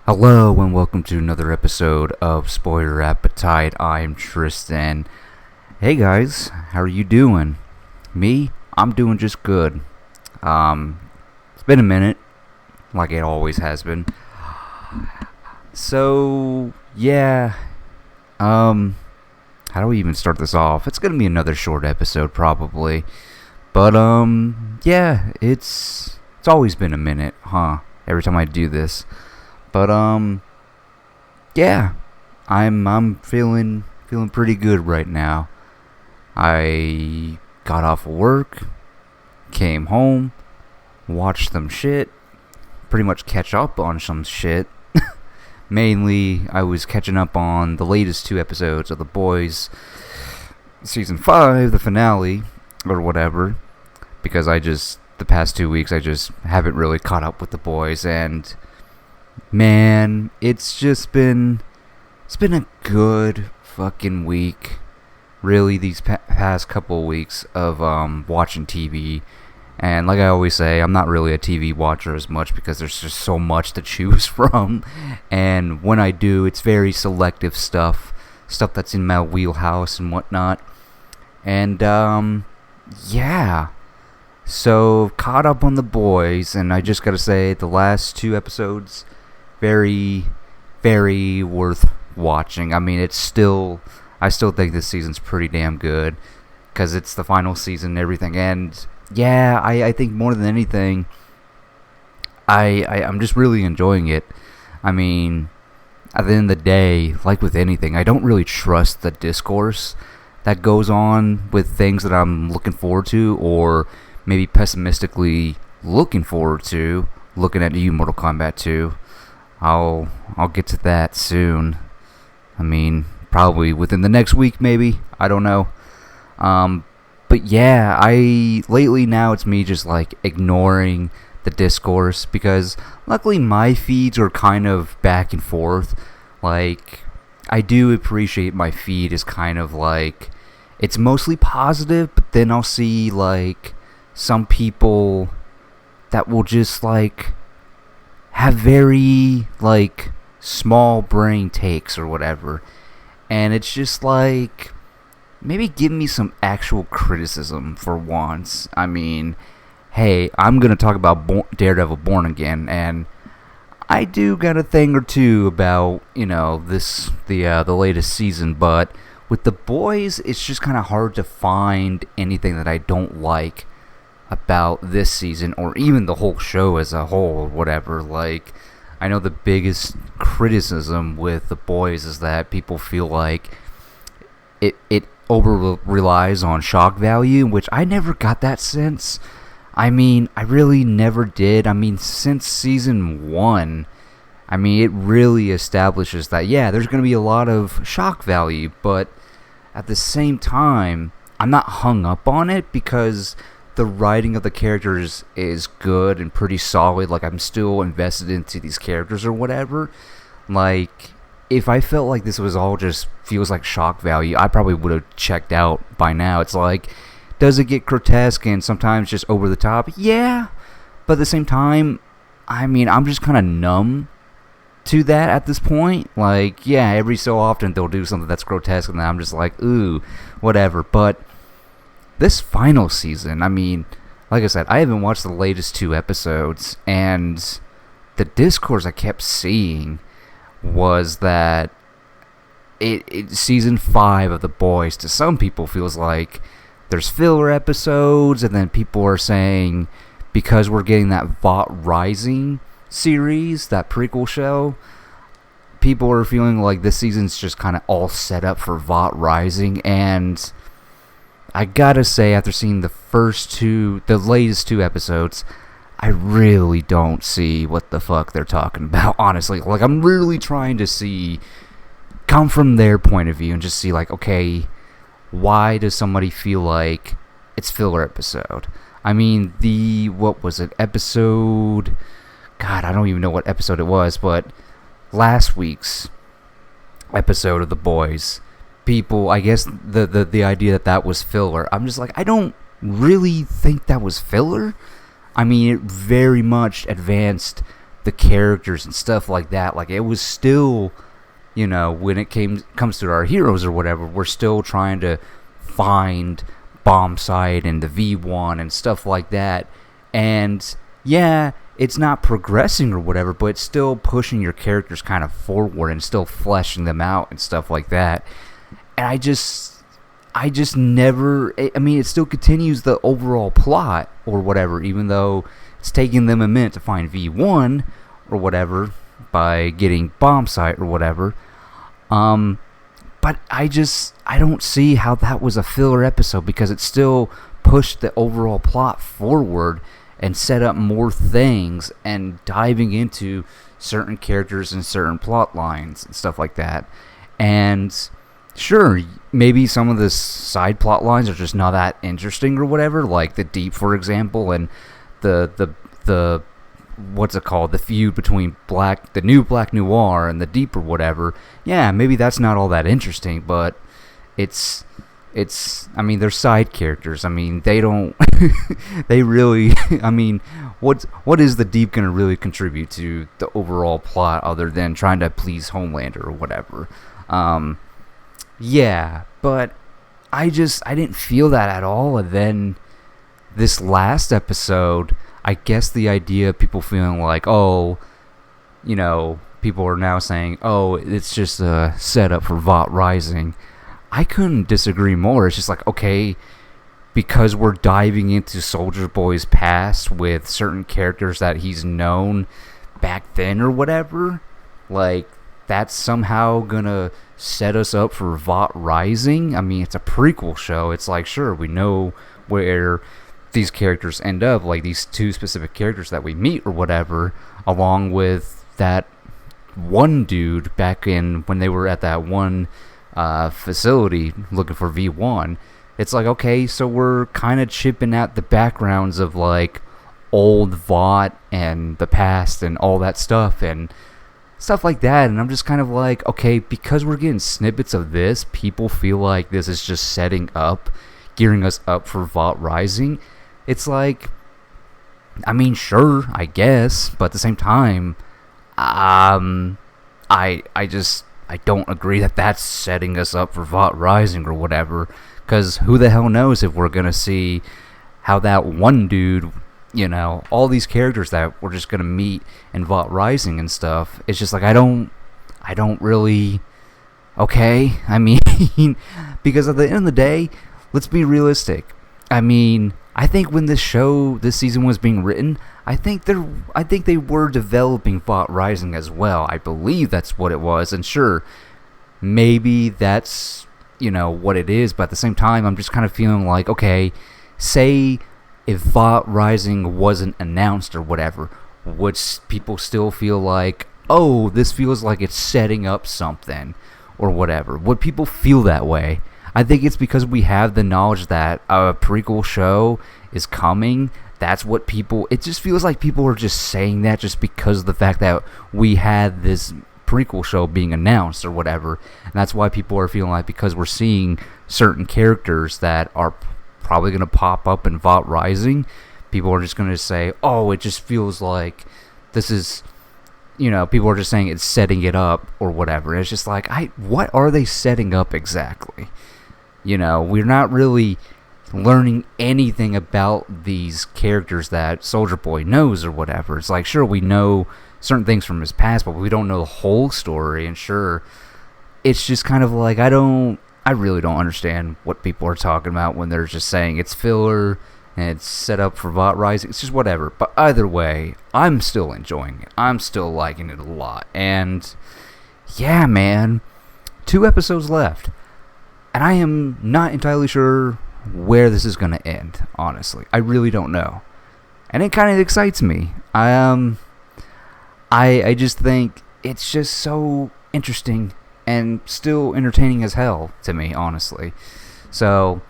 Hello and welcome to another episode of Spoiler Appetite. I'm Tristan. Hey guys, how are you doing? Me? I'm doing just good. It's been a minute, like it always has been. So, yeah, how do we even start this off? It's gonna be another short episode probably. But, yeah, it's always been a minute, huh? Every time I do this. But yeah, I'm feeling pretty good right now. I got off of work, came home, watched some shit, pretty much catch up on some shit. Mainly, I was catching up on the latest two episodes of The Boys season 5, the finale or whatever, because the past 2 weeks I just haven't really caught up with The Boys, and man, it's been a good fucking week. Really, these past couple of weeks of watching TV. And like I always say, I'm not really a TV watcher as much because there's just so much to choose from. And when I do, it's very selective stuff that's in my wheelhouse and whatnot. And yeah. So caught up on The Boys, and I just gotta say the last two episodes, very, very worth watching. I mean, I still think this season's pretty damn good because it's the final season and everything. And yeah, I think more than anything, I'm just really enjoying it. I mean, at the end of the day, like with anything, I don't really trust the discourse that goes on with things that I'm looking forward to, or maybe pessimistically looking forward to, looking at new Mortal Kombat 2. I'll get to that soon. I mean, probably within the next week, maybe. I don't know. But yeah, lately now it's me just like ignoring the discourse because luckily my feeds are kind of back and forth. Like, I do appreciate my feed is kind of like, it's mostly positive, but then I'll see like some people that will just like have very like small brain takes or whatever, and it's just like, maybe give me some actual criticism for once. I mean, hey, I'm gonna talk about Daredevil Born Again, and I do got a thing or two about the latest season, but with The Boys it's just kind of hard to find anything that I don't like about this season, or even the whole show as a whole, whatever. Like, I know the biggest criticism with The Boys is that people feel like it over relies on shock value, which I never got that sense. I mean, I really never did. I mean, since season 1, I mean, it really establishes that, yeah, there's going to be a lot of shock value, but at the same time, I'm not hung up on it because the writing of the characters is good and pretty solid. Like, I'm still invested into these characters or whatever. Like, if I felt like this was all just feels like shock value, I probably would have checked out by now. It's like, does it get grotesque and sometimes just over the top? Yeah, but at the same time, I mean, I'm just kind of numb to that at this point. Like, yeah, every so often they'll do something that's grotesque and I'm just like, ooh, whatever. But this final season, I mean, like I said, I haven't watched the latest two episodes, and the discourse I kept seeing was that season 5 of The Boys to some people feels like there's filler episodes, and then people are saying because we're getting that Vought Rising series, that prequel show, people are feeling like this season's just kind of all set up for Vought Rising. And I gotta say, after seeing the latest two episodes, I really don't see what the fuck they're talking about, honestly. Like, I'm really trying to come from their point of view and just see, like, okay, why does somebody feel like it's filler episode? I mean, what was it, episode, God, I don't even know what episode it was, but last week's episode of The Boys, people, I guess the idea that was filler, I'm just like, I don't really think that was filler. I mean, it very much advanced the characters and stuff like that. Like, it was still, when it comes to our heroes or whatever, we're still trying to find Bombsight and the V1 and stuff like that. And yeah, it's not progressing or whatever, but it's still pushing your characters kind of forward and still fleshing them out and stuff like that. And I just never, I mean, it still continues the overall plot or whatever, even though it's taking them a minute to find V1 or whatever by getting Bombsight or whatever. But I don't see how that was a filler episode, because it still pushed the overall plot forward and set up more things and diving into certain characters and certain plot lines and stuff like that. And sure, maybe some of the side plot lines are just not that interesting or whatever, like the Deep, for example, and the what's it called, the feud between the new Black Noir and the Deep or whatever. Yeah, maybe that's not all that interesting, but it's I mean, they're side characters. I mean, they don't they really, I mean, what is the Deep going to really contribute to the overall plot other than trying to please Homelander or whatever? Yeah, but I didn't feel that at all. And then this last episode, I guess the idea of people feeling like, oh, people are now saying, oh, it's just a setup for Vought Rising. I couldn't disagree more. It's just like, okay, because we're diving into Soldier Boy's past with certain characters that he's known back then or whatever, like, that's somehow gonna set us up for Vought Rising. I mean, it's a prequel show. It's like, sure, we know where these characters end up, like these two specific characters that we meet or whatever, along with that one dude back in when they were at that one facility looking for V1. It's like, okay, so we're kind of chipping at the backgrounds of like old Vought and the past and all that stuff and stuff like that. And I'm just kind of like, okay, because we're getting snippets of this, people feel like this is just setting up, gearing us up for Vought Rising. It's like, I mean, sure, I guess, but at the same time, I don't agree that that's setting us up for Vought Rising or whatever, because who the hell knows if we're gonna see how that one dude, all these characters that we're just gonna meet in Vought Rising and stuff. It's just like, I don't really, okay, I mean, because at the end of the day, let's be realistic. I mean, I think when this season was being written, I think they were developing Vought Rising as well. I believe that's what it was, and sure, maybe that's what it is. But at the same time, I'm just kind of feeling like, okay, say if Vought Rising wasn't announced or whatever, would people still feel like, oh, this feels like it's setting up something or whatever? Would people feel that way? I think it's because we have the knowledge that a prequel show is coming. That's what it just feels like people are just saying that just because of the fact that we had this prequel show being announced or whatever. And that's why people are feeling like, because we're seeing certain characters that are probably going to pop up in Vought Rising, people are just going to say, oh, it just feels like this is, people are just saying it's setting it up or whatever. And it's just like, what are they setting up exactly? We're not really learning anything about these characters that Soldier Boy knows or whatever. It's like, sure, we know certain things from his past, but we don't know the whole story. And sure, it's just kind of like, I really don't understand what people are talking about when they're just saying it's filler and it's set up for Vought Rising. It's just whatever. But either way, I'm still enjoying it. I'm still liking it a lot. And yeah, man, 2 episodes left. And I am not entirely sure where this is going to end, honestly. I really don't know. And it kind of excites me. I just think it's just so interesting and still entertaining as hell to me, honestly. So,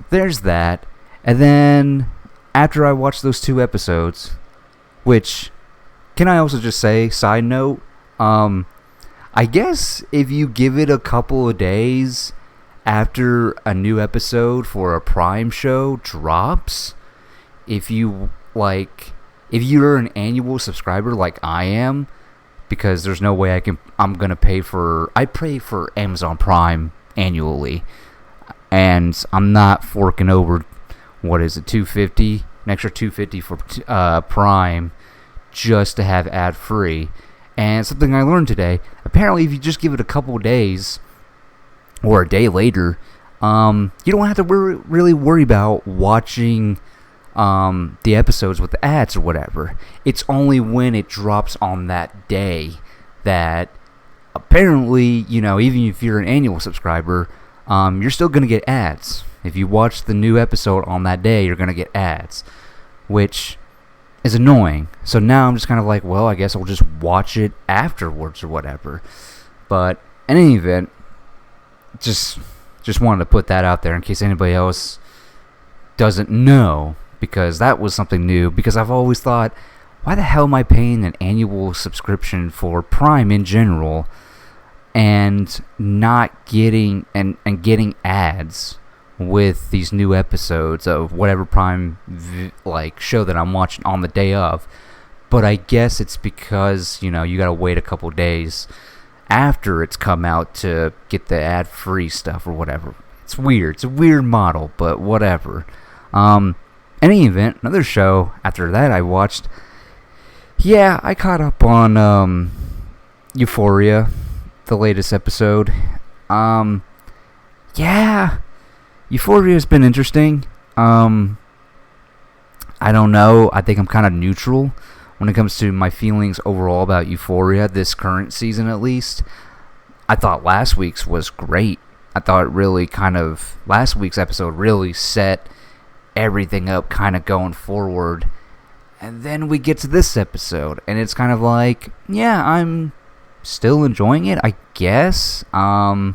there's that. And then, after I watched those 2 episodes, which, can I also just say, side note, I guess if you give it a couple of days after a new episode for a Prime show drops, if you if you're an annual subscriber like I am, because there's no way I'm gonna pay for Amazon Prime annually, and I'm not forking over, what is it, $250, an extra $250 for Prime just to have ad free. And something I learned today, apparently if you just give it a couple days or a day later, you don't have to really worry about watching the episodes with the ads or whatever. It's only when it drops on that day that apparently, even if you're an annual subscriber, you're still going to get ads. If you watch the new episode on that day, you're going to get ads, which is annoying. So now I'm just kind of like, well, I guess I'll just watch it afterwards or whatever. But in any event, just wanted to put that out there in case anybody else doesn't know, because that was something new. Because I've always thought, why the hell am I paying an annual subscription for Prime in general and not getting getting ads with these new episodes of whatever Prime show that I'm watching on the day of? But I guess it's because you gotta wait a couple days after it's come out to get the ad-free stuff or whatever. It's weird. It's a weird model, but whatever. In any event, another show after that I watched. Yeah, I caught up on Euphoria, the latest episode. Yeah. Euphoria's been interesting. I don't know. I think I'm kind of neutral when it comes to my feelings overall about Euphoria, this current season at least. I thought last week's was great. I thought last week's episode really set everything up kind of going forward. And then we get to this episode, and it's kind of like, yeah, I'm still enjoying it, I guess. I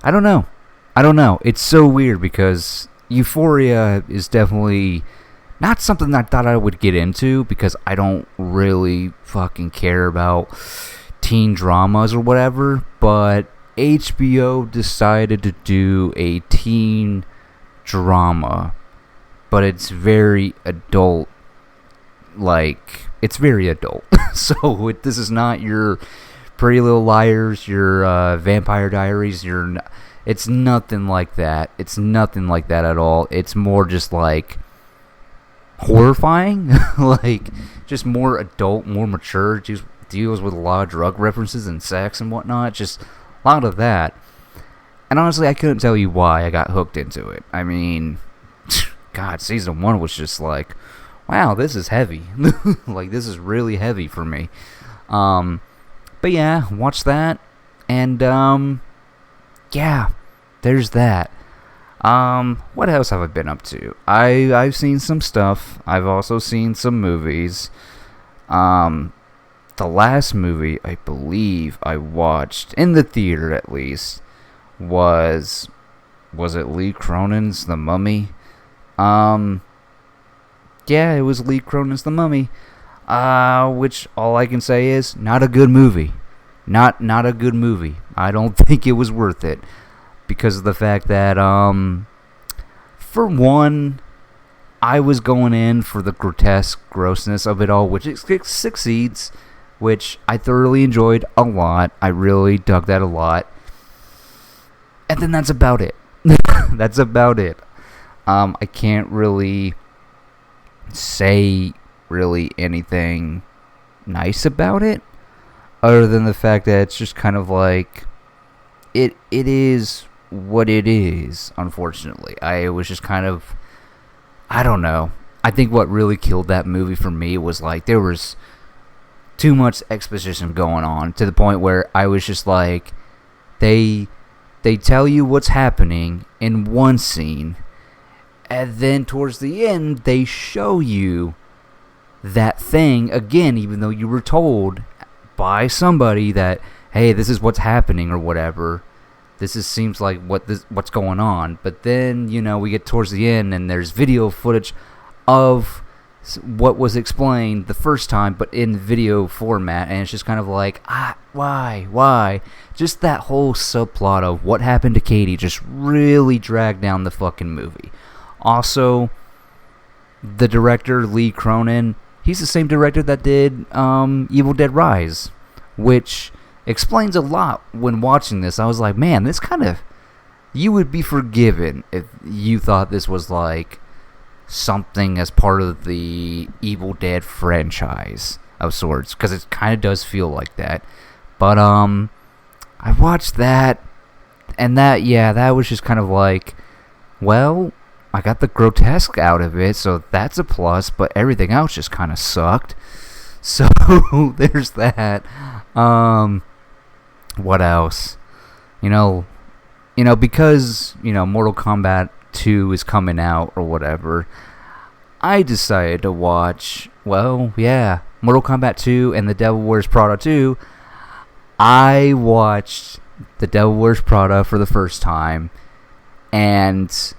don't know. It's so weird because Euphoria is definitely not something I thought I would get into, because I don't really fucking care about teen dramas or whatever. But HBO decided to do a teen drama, but it's very adult. It's very adult. So this is not your Pretty Little Liars, your Vampire Diaries, it's nothing like that. It's nothing like that at all. It's more just horrifying. Just more adult, more mature. Just deals with a lot of drug references and sex and whatnot. Just a lot of that. And honestly, I couldn't tell you why I got hooked into it. I mean, God, season 1 was just wow, this is heavy. This is really heavy for me. But yeah, watch that. And, yeah, there's that. What else have I been up to? I've seen some stuff. I've also seen some movies. The last movie I believe I watched, in the theater at least, was it Lee Cronin's The Mummy? Yeah, it was Lee Cronin's The Mummy. Which all I can say is not a good movie. Not a good movie. I don't think it was worth it, because of the fact that for one, I was going in for the grotesque grossness of it all, which it succeeds, which I thoroughly enjoyed a lot. I really dug that a lot. And then that's about it. That's about it. I can't really say anything nice about it, other than the fact that it's just kind of it is what it is, unfortunately. I was just kind of, I don't know. I think what really killed that movie for me was there was too much exposition going on, to the point where I was just they tell you what's happening in one scene, and then towards the end they show you that thing again, even though you were told by somebody that, hey, this is what's happening or whatever. Seems like what's going on. But then, we get towards the end and there's video footage of what was explained the first time, but in video format, and it's just kind of why? Just that whole subplot of what happened to Katie just really dragged down the fucking movie. Also, the director Lee Cronin, he's the same director that did Evil Dead Rise, which explains a lot. When watching this, I was like, man, this kind of, you would be forgiven if you thought this was like something as part of the Evil Dead franchise of sorts, because it kind of does feel like that. But I watched that, and that was just kind of like, well, I got the grotesque out of it, so that's a plus, but everything else just kind of sucked. So there's that. What else? Because, Mortal Kombat 2 is coming out or whatever, I decided to watch, Mortal Kombat 2 and The Devil Wears Prada 2. I watched The Devil Wears Prada for the first time, and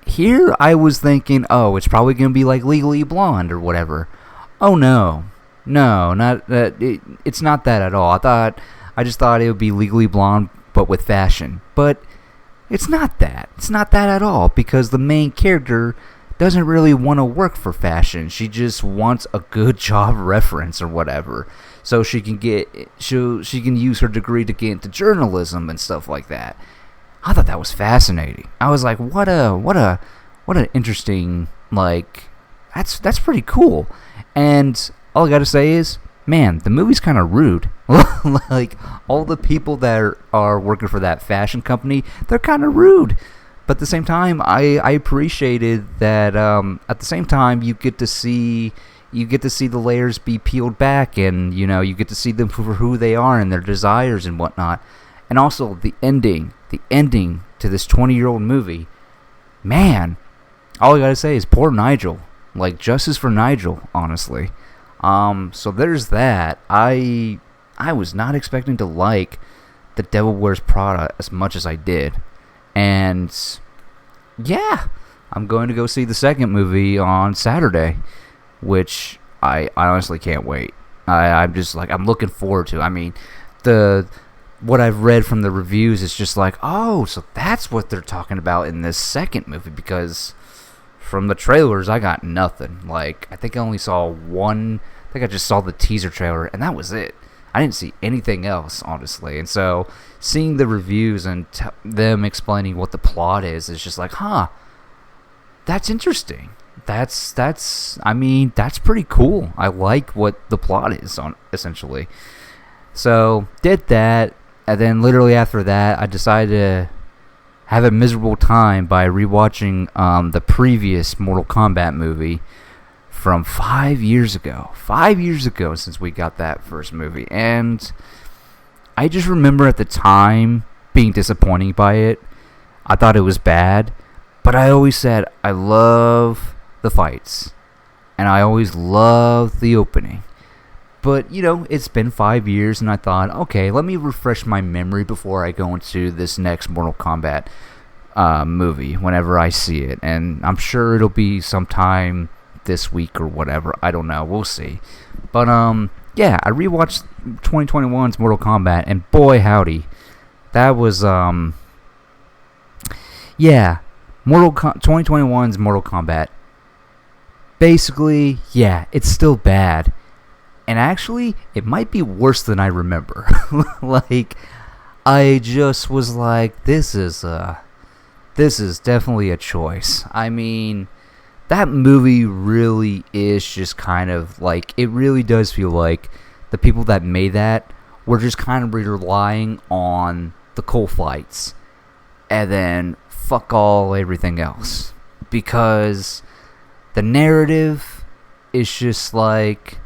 here I was thinking, oh, it's probably going to be like Legally Blonde or whatever. Oh, no, not it's not that at all. I just thought it would be Legally Blonde, but with fashion. But it's not that. It's not that at all, because the main character doesn't really want to work for fashion. She just wants a good job reference or whatever, so she can use her degree to get into journalism and stuff like that. I thought that was fascinating. I was like, what an interesting, like, that's pretty cool. And all I gotta say is, man, the movie's kind of rude. Like, all the people that are working for that fashion company, they're kind of rude. But at the same time, I appreciated that. At the same time, you get to see the layers be peeled back, and you get to see them for who they are and their desires and whatnot. And also the ending to this 20-year-old movie. Man, all I gotta say is poor Nigel. Like, justice for Nigel, honestly. So there's that. I was not expecting to like The Devil Wears Prada as much as I did. And yeah, I'm going to go see the second movie on Saturday, which I honestly can't wait. I'm just like, I'm looking forward to. I mean, what I've read from the reviews is just like, oh, so that's what they're talking about in this second movie, because from the trailers I got nothing. Like, I think I only saw one. I think I just saw the teaser trailer, and that was it. I didn't see anything else, honestly. And so seeing the reviews and them explaining what the plot is just like, that's interesting. That's pretty cool. I like what the plot is on, essentially. So did that, and then literally after that, I decided to have a miserable time by rewatching the previous Mortal Kombat movie from 5 years ago. 5 years ago since we got that first movie. And I just remember at the time being disappointed by it. I thought it was bad. But I always said, I love the fights. And I always loved the opening. But, it's been 5 years, and I thought, okay, let me refresh my memory before I go into this next Mortal Kombat movie whenever I see it. And I'm sure it'll be sometime this week or whatever. I don't know. We'll see. But, yeah, I rewatched 2021's Mortal Kombat, and boy, howdy. That was, 2021's Mortal Kombat. Basically, yeah, it's still bad. And actually, it might be worse than I remember. Like, I just was like, this is definitely a choice. I mean, that movie really is just kind of like, it really does feel like the people that made that were just kind of relying on the cool fights. And then fuck all everything else. Because the narrative is just like,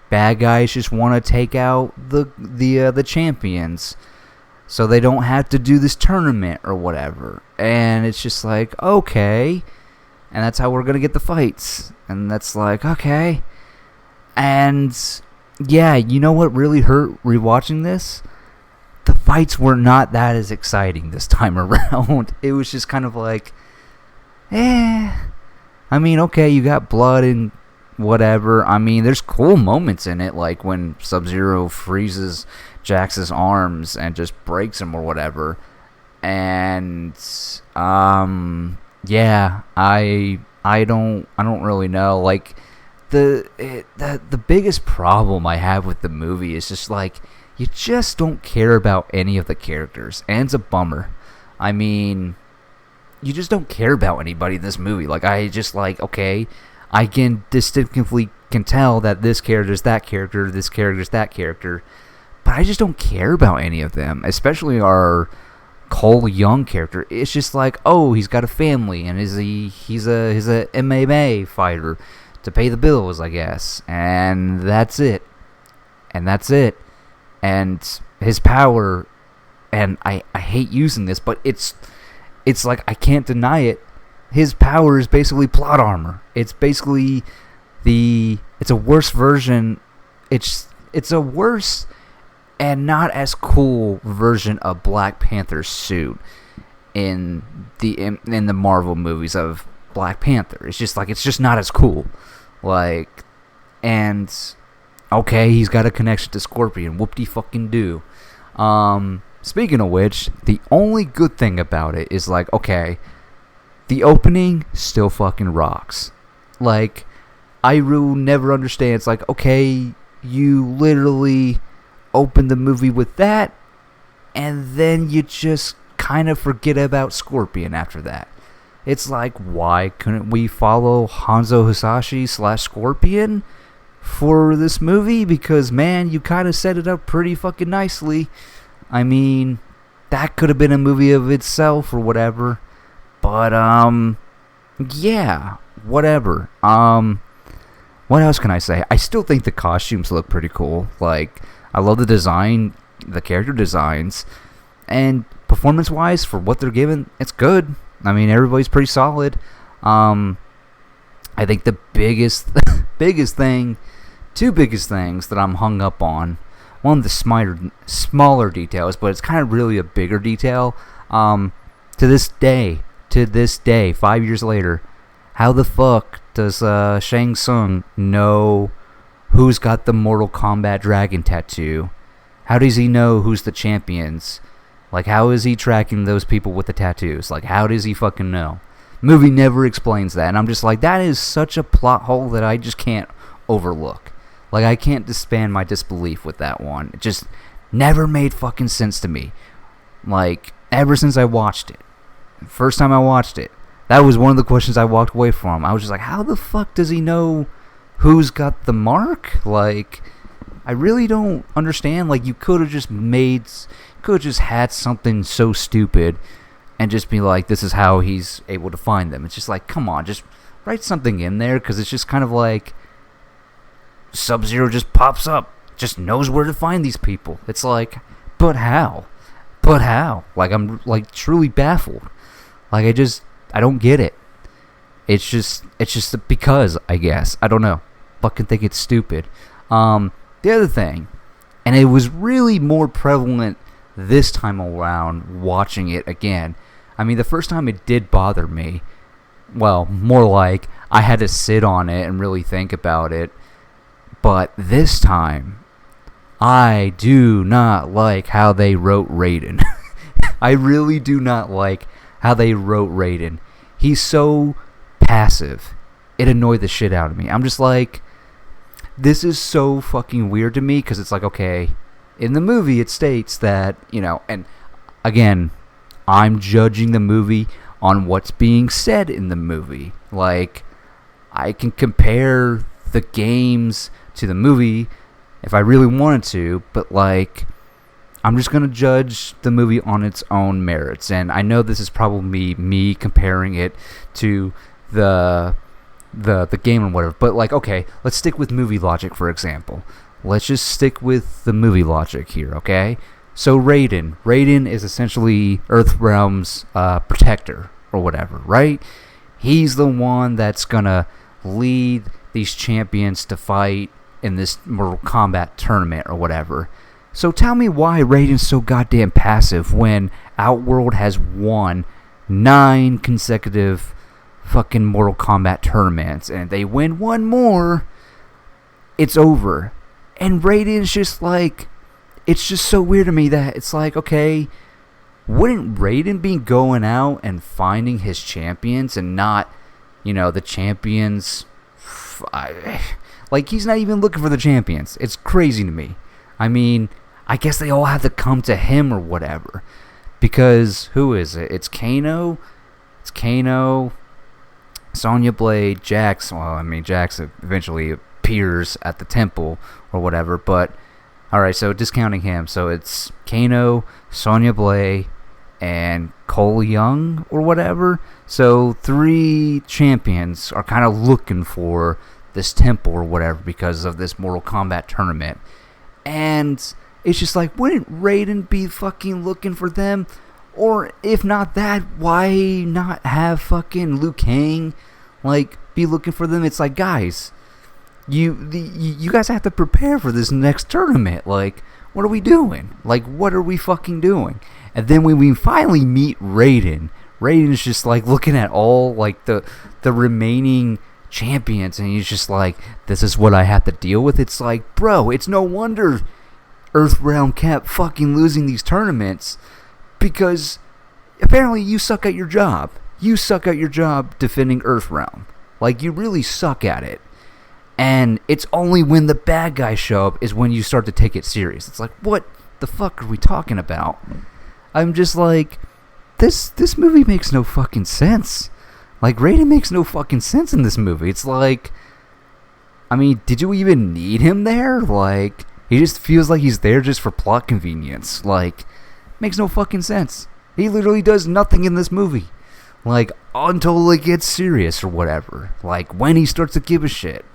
bad guys just want to take out the champions, so they don't have to do this tournament or whatever. And it's just like, okay, and that's how we're gonna get the fights. And that's like, okay. And yeah, you know what really hurt rewatching this? The fights were not that as exciting this time around. It was just kind of like, I mean, okay, you got blood and whatever. I mean, there's cool moments in it, like when Sub-Zero freezes Jax's arms and just breaks him or whatever. And yeah, I I don't really know. Like the biggest problem I have with the movie is just like you just don't care about any of the characters, and it's a bummer. I mean, you just don't care about anybody in this movie. Like I just like okay, I can distinctly can tell that this character's that character, this character's that character, but I just don't care about any of them, especially our Cole Young character. It's just like, oh, he's got a family, and he's a MMA fighter to pay the bills, I guess, and that's it, and that's it, and his power, and I hate using this, but it's like I can't deny it. His power is basically plot armor. It's basically it's a worse version. It's a worse and not as cool version of Black Panther's suit in the Marvel movies of Black Panther. It's just not as cool. Like, and okay, he's got a connection to Scorpion. Whoop-de-fucking-do. Speaking of which, the only good thing about it is like, okay, the opening still fucking rocks. Like, I will never understand. It's like, okay, you literally open the movie with that, and then you just kind of forget about Scorpion after that. It's like, why couldn't we follow Hanzo Hasashi / Scorpion for this movie? Because, man, you kind of set it up pretty fucking nicely. I mean, that could have been a movie of itself or whatever. But, yeah, whatever. What else can I say? I still think the costumes look pretty cool. Like, I love the design, the character designs, and performance-wise, for what they're given, it's good. I mean, everybody's pretty solid. I think the biggest thing, two biggest things that I'm hung up on, one of the smaller details, but it's kind of really a bigger detail. To this day, 5 years later, how the fuck does Shang Tsung know who's got the Mortal Kombat dragon tattoo? How does he know who's the champions? Like, how is he tracking those people with the tattoos? Like, how does he fucking know? Movie never explains that, and I'm just like, that is such a plot hole that I just can't overlook. Like, I can't disband my disbelief with that one. It just never made fucking sense to me. Like, ever since I watched it. First time I watched it, that was one of the questions I walked away from. I was just like, how the fuck does he know who's got the mark? Like, I really don't understand. Like, you could have just had something so stupid and just be like, this is how he's able to find them. It's just like, come on, just write something in there, because it's just kind of like Sub-Zero just pops up, just knows where to find these people. It's like, but how? Like, I'm like truly baffled. Like, I don't get it. It's just because, I guess. I don't know. Fucking think it's stupid. The other thing, and it was really more prevalent this time around watching it again. I mean, the first time it did bother me. Well, more like I had to sit on it and really think about it. But this time, I do not like how they wrote Raiden. I really do not like how they wrote Raiden. He's so passive. It annoyed the shit out of me. I'm just like, this is so fucking weird to me, because it's like, okay, in the movie it states that, you know, and again, I'm judging the movie on what's being said in the movie. Like, I can compare the games to the movie if I really wanted to, but like, I'm just going to judge the movie on its own merits. And I know this is probably me comparing it to the game and whatever, but like, okay, let's stick with movie logic, for example. Let's just stick with the movie logic here, okay? So Raiden is essentially Earthrealm's protector or whatever, right? He's the one that's gonna lead these champions to fight in this Mortal Kombat tournament or whatever. So tell me why Raiden's so goddamn passive when Outworld has won 9 consecutive fucking Mortal Kombat tournaments, and if they win one more, it's over. And Raiden's just like, it's just so weird to me that it's like, okay, wouldn't Raiden be going out and finding his champions and not the champions. Like, he's not even looking for the champions. It's crazy to me. I mean, I guess they all have to come to him or whatever. Because, who is it? It's Kano. It's Kano, Sonya Blade, Jax. Well, I mean, Jax eventually appears at the temple or whatever. But, alright, so discounting him. So it's Kano, Sonya Blade, and Cole Young or whatever. So 3 champions are kind of looking for this temple or whatever because of this Mortal Kombat tournament. And it's just like, wouldn't Raiden be fucking looking for them? Or if not that, why not have fucking Liu Kang like be looking for them? It's like, guys, you guys have to prepare for this next tournament. Like, what are we doing? Like, what are we fucking doing? And then when we finally meet Raiden, Raiden's just like looking at all like the remaining champions, and he's just like, this is what I have to deal with. It's like, bro, it's no wonder Earthrealm kept fucking losing these tournaments, because apparently you suck at your job. You suck at your job defending Earthrealm. Like, you really suck at it. And it's only when the bad guys show up is when you start to take it serious. It's like, what the fuck are we talking about? I'm just like, this movie makes no fucking sense. Like, Raiden makes no fucking sense in this movie. It's like, I mean, did you even need him there? Like, he just feels like he's there just for plot convenience. Like, makes no fucking sense. He literally does nothing in this movie. Like, until it gets serious or whatever. Like, when he starts to give a shit.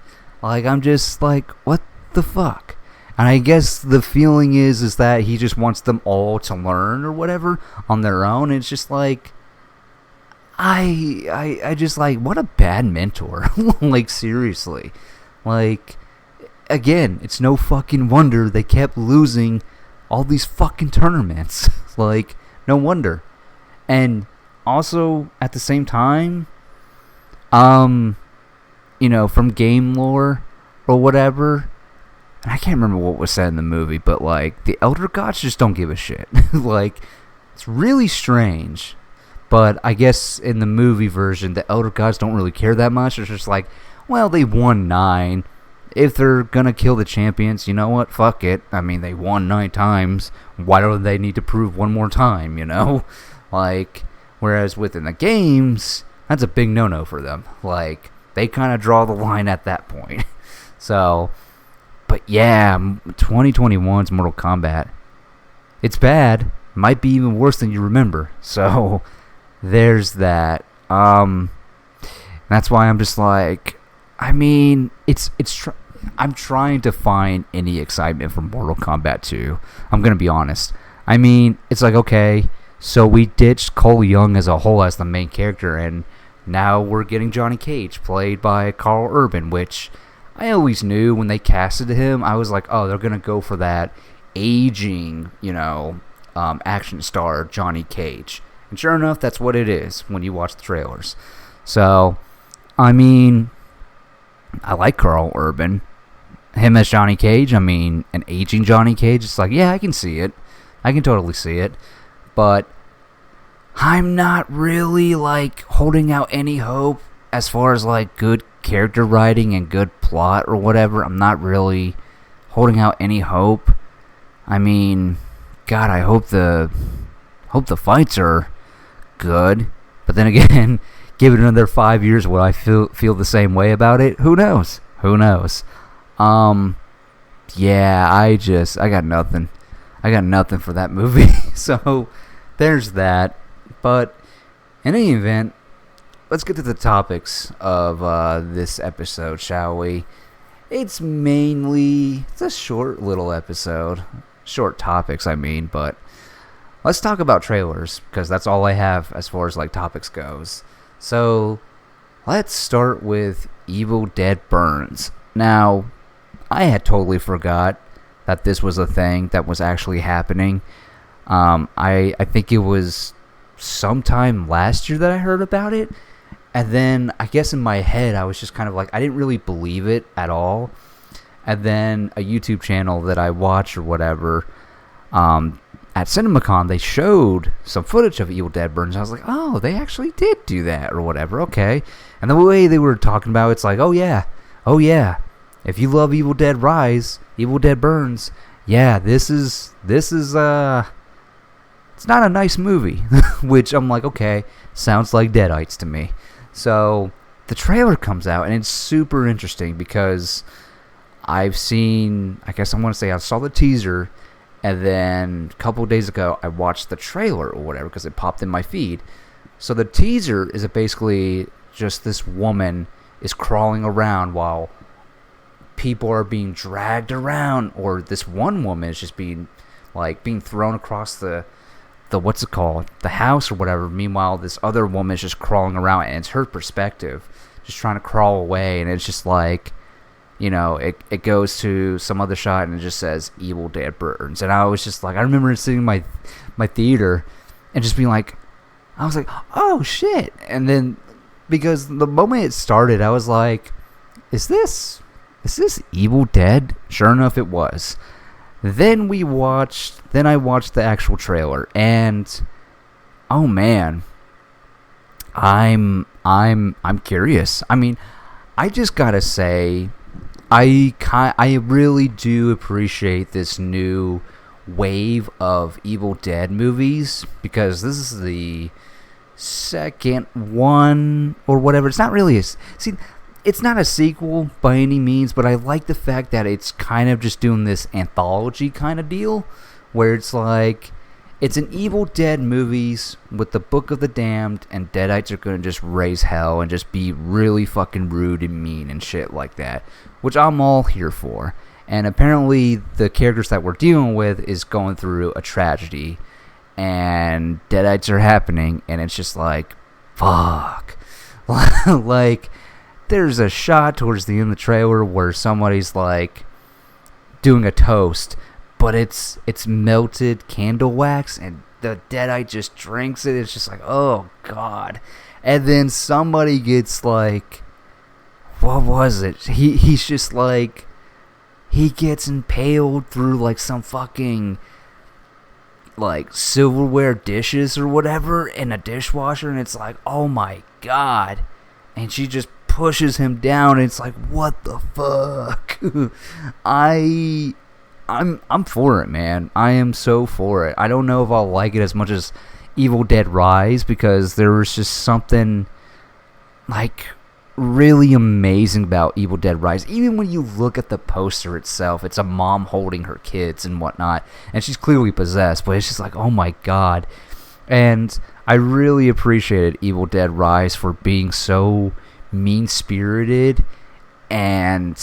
Like, I'm just like, what the fuck? And I guess the feeling is that he just wants them all to learn or whatever on their own. It's just like, I just like, what a bad mentor. Like, seriously. Like, again, it's no fucking wonder they kept losing all these fucking tournaments. Like, no wonder. And also, at the same time, from game lore or whatever, and I can't remember what was said in the movie, but like, the Elder Gods just don't give a shit. Like, it's really strange. But I guess in the movie version, the Elder Gods don't really care that much. It's just like, well, they won 9. If they're gonna kill the champions, you know what? Fuck it. I mean, they won 9 times. Why do they need to prove one more time, Like, whereas within the games, that's a big no-no for them. Like, they kind of draw the line at that point. So, but yeah, 2021's Mortal Kombat. It's bad. Might be even worse than you remember. So, there's that. That's why I'm just like, I mean, I'm trying to find any excitement from Mortal Kombat 2. I'm gonna be honest. I mean, it's like, okay, so we ditched Cole Young as a whole as the main character, and now we're getting Johnny Cage, played by Carl Urban, which I always knew when they casted him. I was like, oh, they're gonna go for that aging, action star Johnny Cage. And sure enough, that's what it is when you watch the trailers. So, I mean, I like Carl Urban. Him as Johnny Cage, I mean, an aging Johnny Cage, it's like, yeah, I can see it. I can totally see it. But I'm not really, like, holding out any hope as far as, like, good character writing and good plot or whatever. I'm not really holding out any hope. I mean, God, I hope the fights are good. But then again, give it another 5 years, will I feel the same way about it? Who knows? Yeah, I got nothing. I got nothing for that movie. So, there's that. But, in any event, let's get to the topics of this episode, shall we? It's a short little episode. Short topics, I mean, but let's talk about trailers, because that's all I have as far as, like, topics goes. So, let's start with Evil Dead Burns. Now, I had totally forgot that this was a thing that was actually happening. I think it was sometime last year that I heard about it. And then, I guess in my head, I was just kind of like, I didn't really believe it at all. And then a YouTube channel that I watch or whatever at CinemaCon, they showed some footage of Evil Dead Burns. I was like, oh, they actually did do that or whatever. Okay. And the way they were talking about it's like, oh yeah, if you love Evil Dead Rise, Evil Dead Burns, yeah, this is it's not a nice movie. Which I'm like, okay, sounds like Deadites to me. So the trailer comes out, and it's super interesting because I saw the teaser, and then a couple of days ago I watched the trailer or whatever because it popped in my feed. So the teaser is basically just this woman is crawling around while people are being dragged around, or this one woman is just being thrown across the what's it called, the house or whatever. Meanwhile, this other woman is just crawling around, and it's her perspective, just trying to crawl away, and it's just like, it goes to some other shot and it just says Evil Dead Burns. And I was just like, I remember sitting in my theater and just being like, I was like, oh shit. And then because the moment it started, I was like, is this Evil Dead? Sure enough, it was. Then I watched the actual trailer, and oh man, I'm curious. I mean, I just gotta say, I really do appreciate this new wave of Evil Dead movies, because this is the second one or whatever. It's not really it's not a sequel by any means, but I like the fact that it's kind of just doing this anthology kind of deal, where it's like, it's an Evil Dead movies with the Book of the Damned, and Deadites are going to just raise hell and just be really fucking rude and mean and shit like that, which I'm all here for. And apparently the characters that we're dealing with is going through a tragedy, and Deadites are happening, and it's just like, fuck. Like, there's a shot towards the end of the trailer where somebody's like doing a toast, but it's melted candle wax, and the Deadite just drinks it. It's just like, oh god. And then somebody gets like, what was it? He's just like, he gets impaled through like some fucking like silverware dishes or whatever in a dishwasher, and it's like, oh my god. And she just pushes him down, and it's like, what the fuck? I'm for it, man. I am so for it. I don't know if I'll like it as much as Evil Dead Rise, because there was just something like really amazing about Evil Dead Rise. Even when you look at the poster itself, it's a mom holding her kids and whatnot, and she's clearly possessed, but it's just like, oh my god. And I really appreciated Evil Dead Rise for being so mean-spirited, and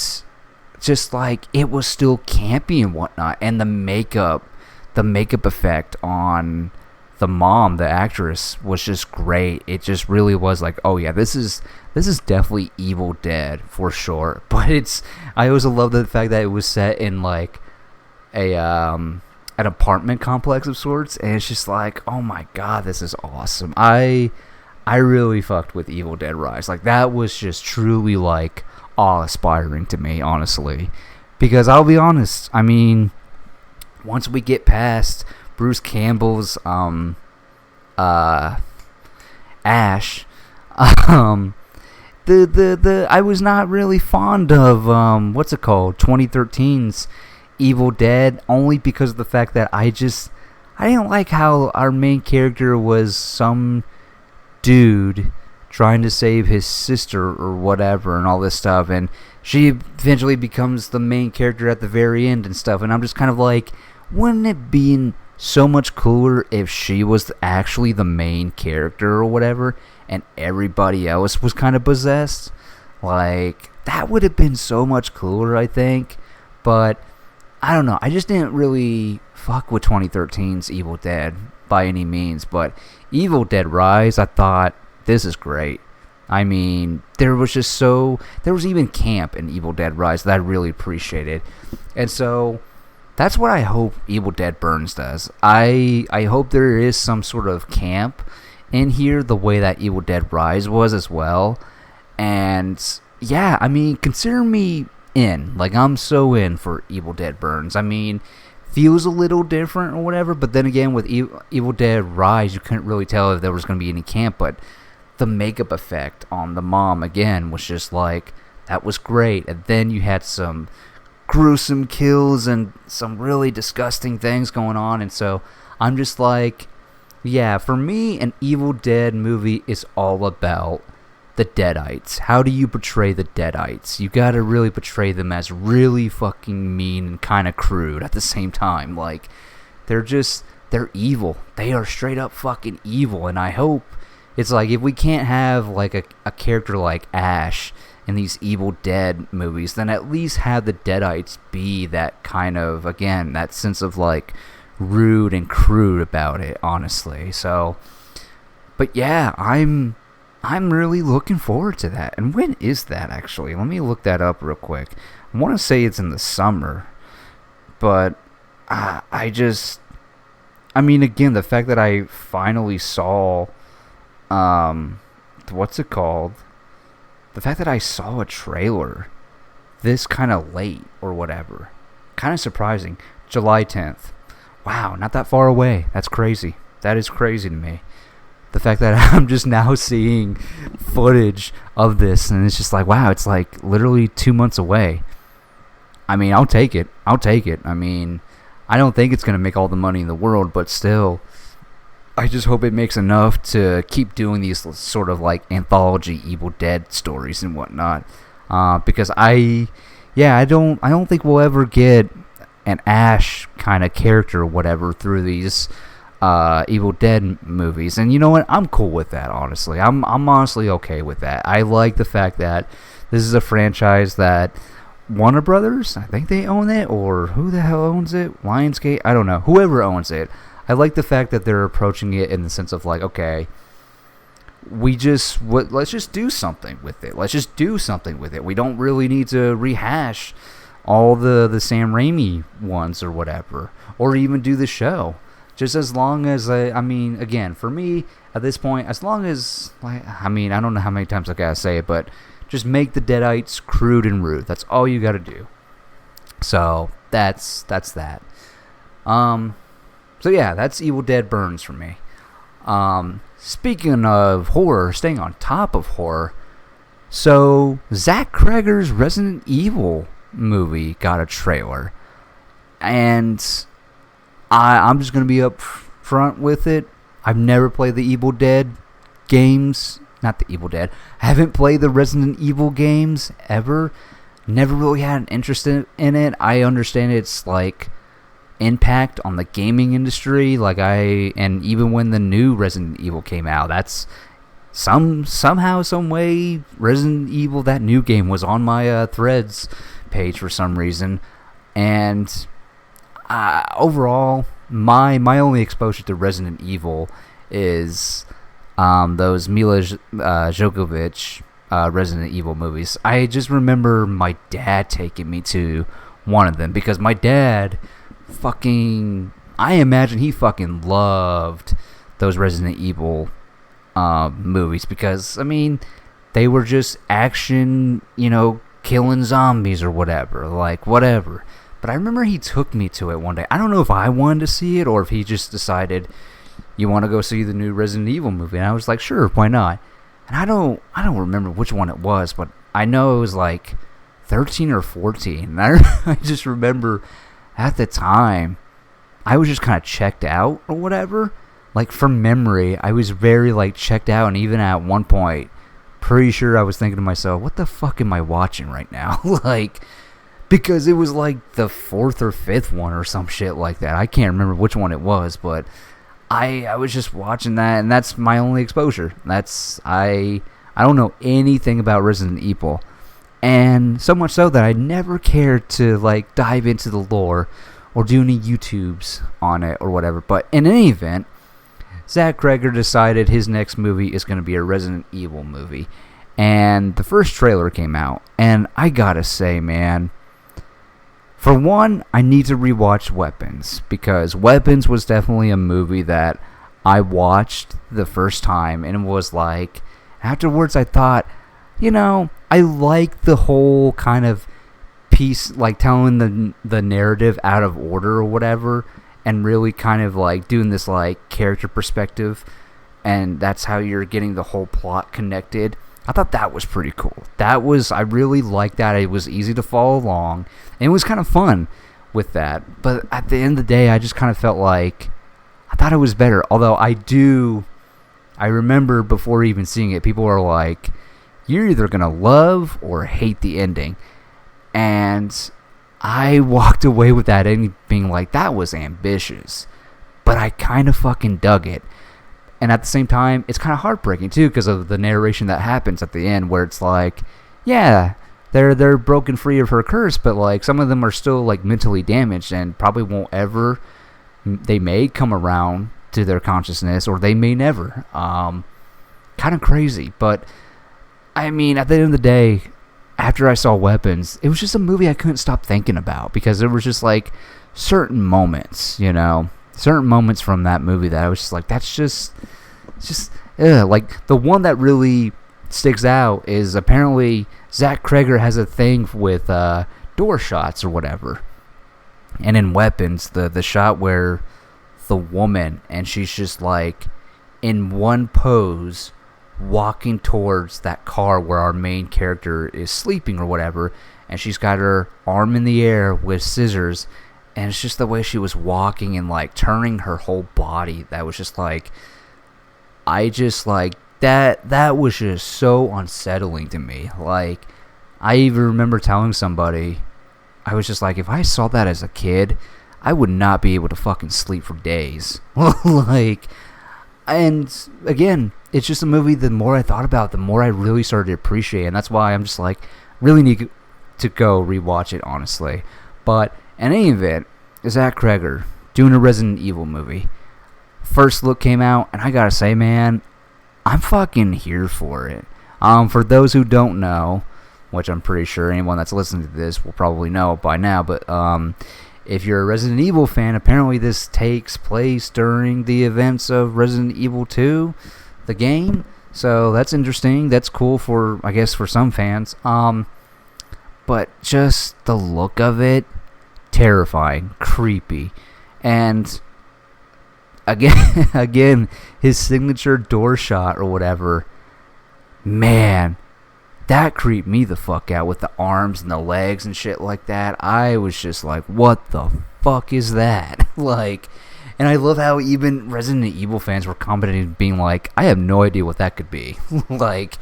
just like, it was still campy and whatnot, and the makeup effect on the mom, the actress, was just great. It just really was like, oh yeah, this is definitely Evil Dead for sure. But I also love the fact that it was set in like an apartment complex of sorts, and it's just like, oh my god, this is awesome. I really fucked with Evil Dead Rise. Like, that was just truly like awe-inspiring to me, honestly. Because I'll be honest, I mean, once we get past Bruce Campbell's Ash, I was not really fond of what's it called, 2013's Evil Dead, only because of the fact that I didn't like how our main character was some dude trying to save his sister or whatever and all this stuff, and she eventually becomes the main character at the very end and stuff, and I'm just kind of like, wouldn't it be so much cooler if she was actually the main character or whatever, and everybody else was kind of possessed? Like, that would have been so much cooler, I think. But I don't know, I just didn't really fuck with 2013's Evil Dead by any means. But Evil Dead Rise, I thought, this is great. I mean, there was even camp in Evil Dead Rise that I really appreciated. And so that's what I hope Evil Dead Burns does. I hope there is some sort of camp in here, the way that Evil Dead Rise was as well. And yeah, I mean, consider me in. Like, I'm so in for Evil Dead Burns. I mean, feels a little different or whatever. But then again, with Evil Dead Rise, you couldn't really tell if there was going to be any camp. But the makeup effect on the mom again was just like, that was great. And then you had some gruesome kills and some really disgusting things going on. And so I'm just like, yeah, for me, an Evil Dead movie is all about the Deadites. How do you portray the Deadites? You gotta really portray them as really fucking mean and kind of crude at the same time. Like, they're evil. They are straight up fucking evil. And I hope, it's like, if we can't have like a character like Ash in these Evil Dead movies, then at least have the Deadites be that kind of, again, that sense of like rude and crude about it, honestly. So, but yeah, I'm really looking forward to that. And when is that, actually? Let me look that up real quick. I want to say it's in the summer, but I mean, again, the fact that I finally saw, what's it called? The fact that I saw a trailer this kind of late or whatever, kind of surprising. July 10th. Wow, not that far away. That's crazy. That is crazy to me. The fact that I'm just now seeing footage of this, and it's just like, wow, it's like literally 2 months away. I mean, I'll take it. I mean, I don't think it's going to make all the money in the world, but still, I just hope it makes enough to keep doing these sort of like anthology Evil Dead stories and whatnot. Because I don't think we'll ever get an Ash kind of character or whatever through these Evil Dead movies. And you know what? I'm cool with that, honestly. I'm honestly okay with that. I like the fact that this is a franchise that Warner Brothers, I think they own it, or who the hell owns it? Lionsgate? I don't know. Whoever owns it. I like the fact that they're approaching it in the sense of like, okay, let's just do something with it. We don't really need to rehash all the Sam Raimi ones or whatever, or even do the show. Just as long as, I mean, again, for me, at this point, as long as, like, I mean, I don't know how many times I gotta say it, but just make the Deadites crude and rude. That's all you gotta do. So, that's that. So yeah, that's Evil Dead Burns for me. Speaking of horror, staying on top of horror, so Zach Cregger's Resident Evil movie got a trailer, and I'm just gonna be up front with it. I've never played the Evil Dead games, not the Evil Dead. I haven't played the Resident Evil games ever. Never really had an interest in it. I understand it's like impact on the gaming industry, and even when the new Resident Evil came out, that's somehow, some way, Resident Evil, that new game, was on my Threads page for some reason. And overall, my only exposure to Resident Evil is those Mila Jovovich Resident Evil movies. I just remember my dad taking me to one of them because my dad I imagine he fucking loved those Resident Evil movies because, I mean, they were just action, killing zombies or whatever. But I remember he took me to it one day. I don't know if I wanted to see it or if he just decided, you want to go see the new Resident Evil movie? And I was like, sure, why not? And I don't remember which one it was, but I know it was like 13 or 14. And I just remember at the time, I was just kind of checked out or whatever. Like, from memory, I was very, checked out. And even at one point, pretty sure I was thinking to myself, what the fuck am I watching right now? Because it was like the 4th or 5th one or some shit like that. I can't remember which one it was, but I was just watching that, and that's my only exposure. I don't know anything about Resident Evil. And so much so that I never cared to dive into the lore or do any YouTubes on it or whatever. But in any event, Zach Cregger decided his next movie is going to be a Resident Evil movie. And the first trailer came out. And I gotta say, man, for one, I need to rewatch Weapons. Because Weapons was definitely a movie that I watched the first time. And it was afterwards I thought, I like the whole kind of piece, like telling the narrative out of order or whatever, and really kind of like doing this like character perspective, and that's how you're getting the whole plot connected. I thought that was pretty cool. I really liked that. It was easy to follow along, and it was kind of fun with that. But at the end of the day, I just kind of felt like I thought it was better. Although I remember before even seeing it, people were like, "You're either gonna love or hate the ending," and I walked away with that ending being like, that was ambitious, but I kind of fucking dug it. And at the same time, it's kind of heartbreaking too because of the narration that happens at the end, where it's like, yeah, they're broken free of her curse, but like some of them are still like mentally damaged and probably won't ever. They may come around to their consciousness, or they may never. Kind of crazy, but I mean, at the end of the day, after I saw Weapons, it was just a movie I couldn't stop thinking about because there was just like certain moments, certain moments from that movie that I was just like, that's just like the one that really sticks out is apparently Zach Kreger has a thing with door shots or whatever. And in Weapons, the shot where the woman, and she's just like in one pose walking towards that car where our main character is sleeping or whatever, and she's got her arm in the air with scissors, and it's just the way she was walking and like turning her whole body that was just like, I just like that was just so unsettling to me. Like, I even remember telling somebody, I was just like, if I saw that as a kid, I would not be able to fucking sleep for days. Like, and again, it's just a movie, the more I thought about it, the more I really started to appreciate it. And that's why I'm just like, really need to go rewatch it, honestly. But in any event, Zach Kreger doing a Resident Evil movie. First look came out, and I gotta say, man, I'm fucking here for it. For those who don't know, which I'm pretty sure anyone that's listening to this will probably know by now, but if you're a Resident Evil fan, apparently this takes place during the events of Resident Evil 2, the game. So that's interesting. That's cool for, I guess, for some fans. But just the look of it, terrifying, creepy, and again, his signature door shot or whatever, man, that creeped me the fuck out with the arms and the legs and shit like that. I was just like, what the fuck is that? Like, and I love how even Resident Evil fans were commenting, being like, I have no idea what that could be. Like,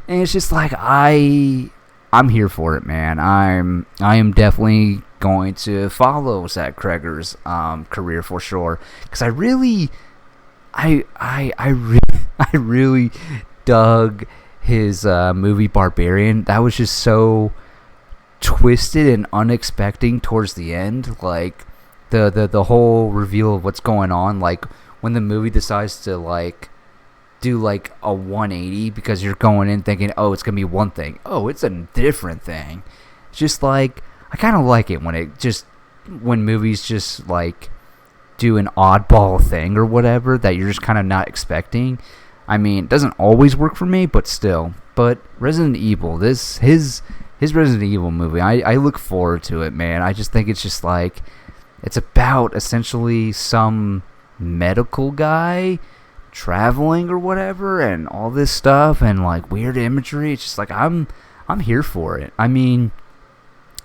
and it's just like, I'm here for it, man. I am definitely going to follow Zach Kreger's career for sure, because I really dug his movie Barbarian. That was just so twisted and unexpected towards the end, like the whole reveal of what's going on, like when the movie decides to like do like a 180, because you're going in thinking, oh, it's gonna be one thing, oh, it's a different thing. It's just like, I kind of like it when movies just like do an oddball thing or whatever that you're just kind of not expecting. I mean, it doesn't always work for me, but still. But Resident Evil, his Resident Evil movie, I look forward to it, man. I just think it's just like, it's about essentially some medical guy traveling or whatever, and all this stuff, and like weird imagery. It's just like, I'm here for it. I mean,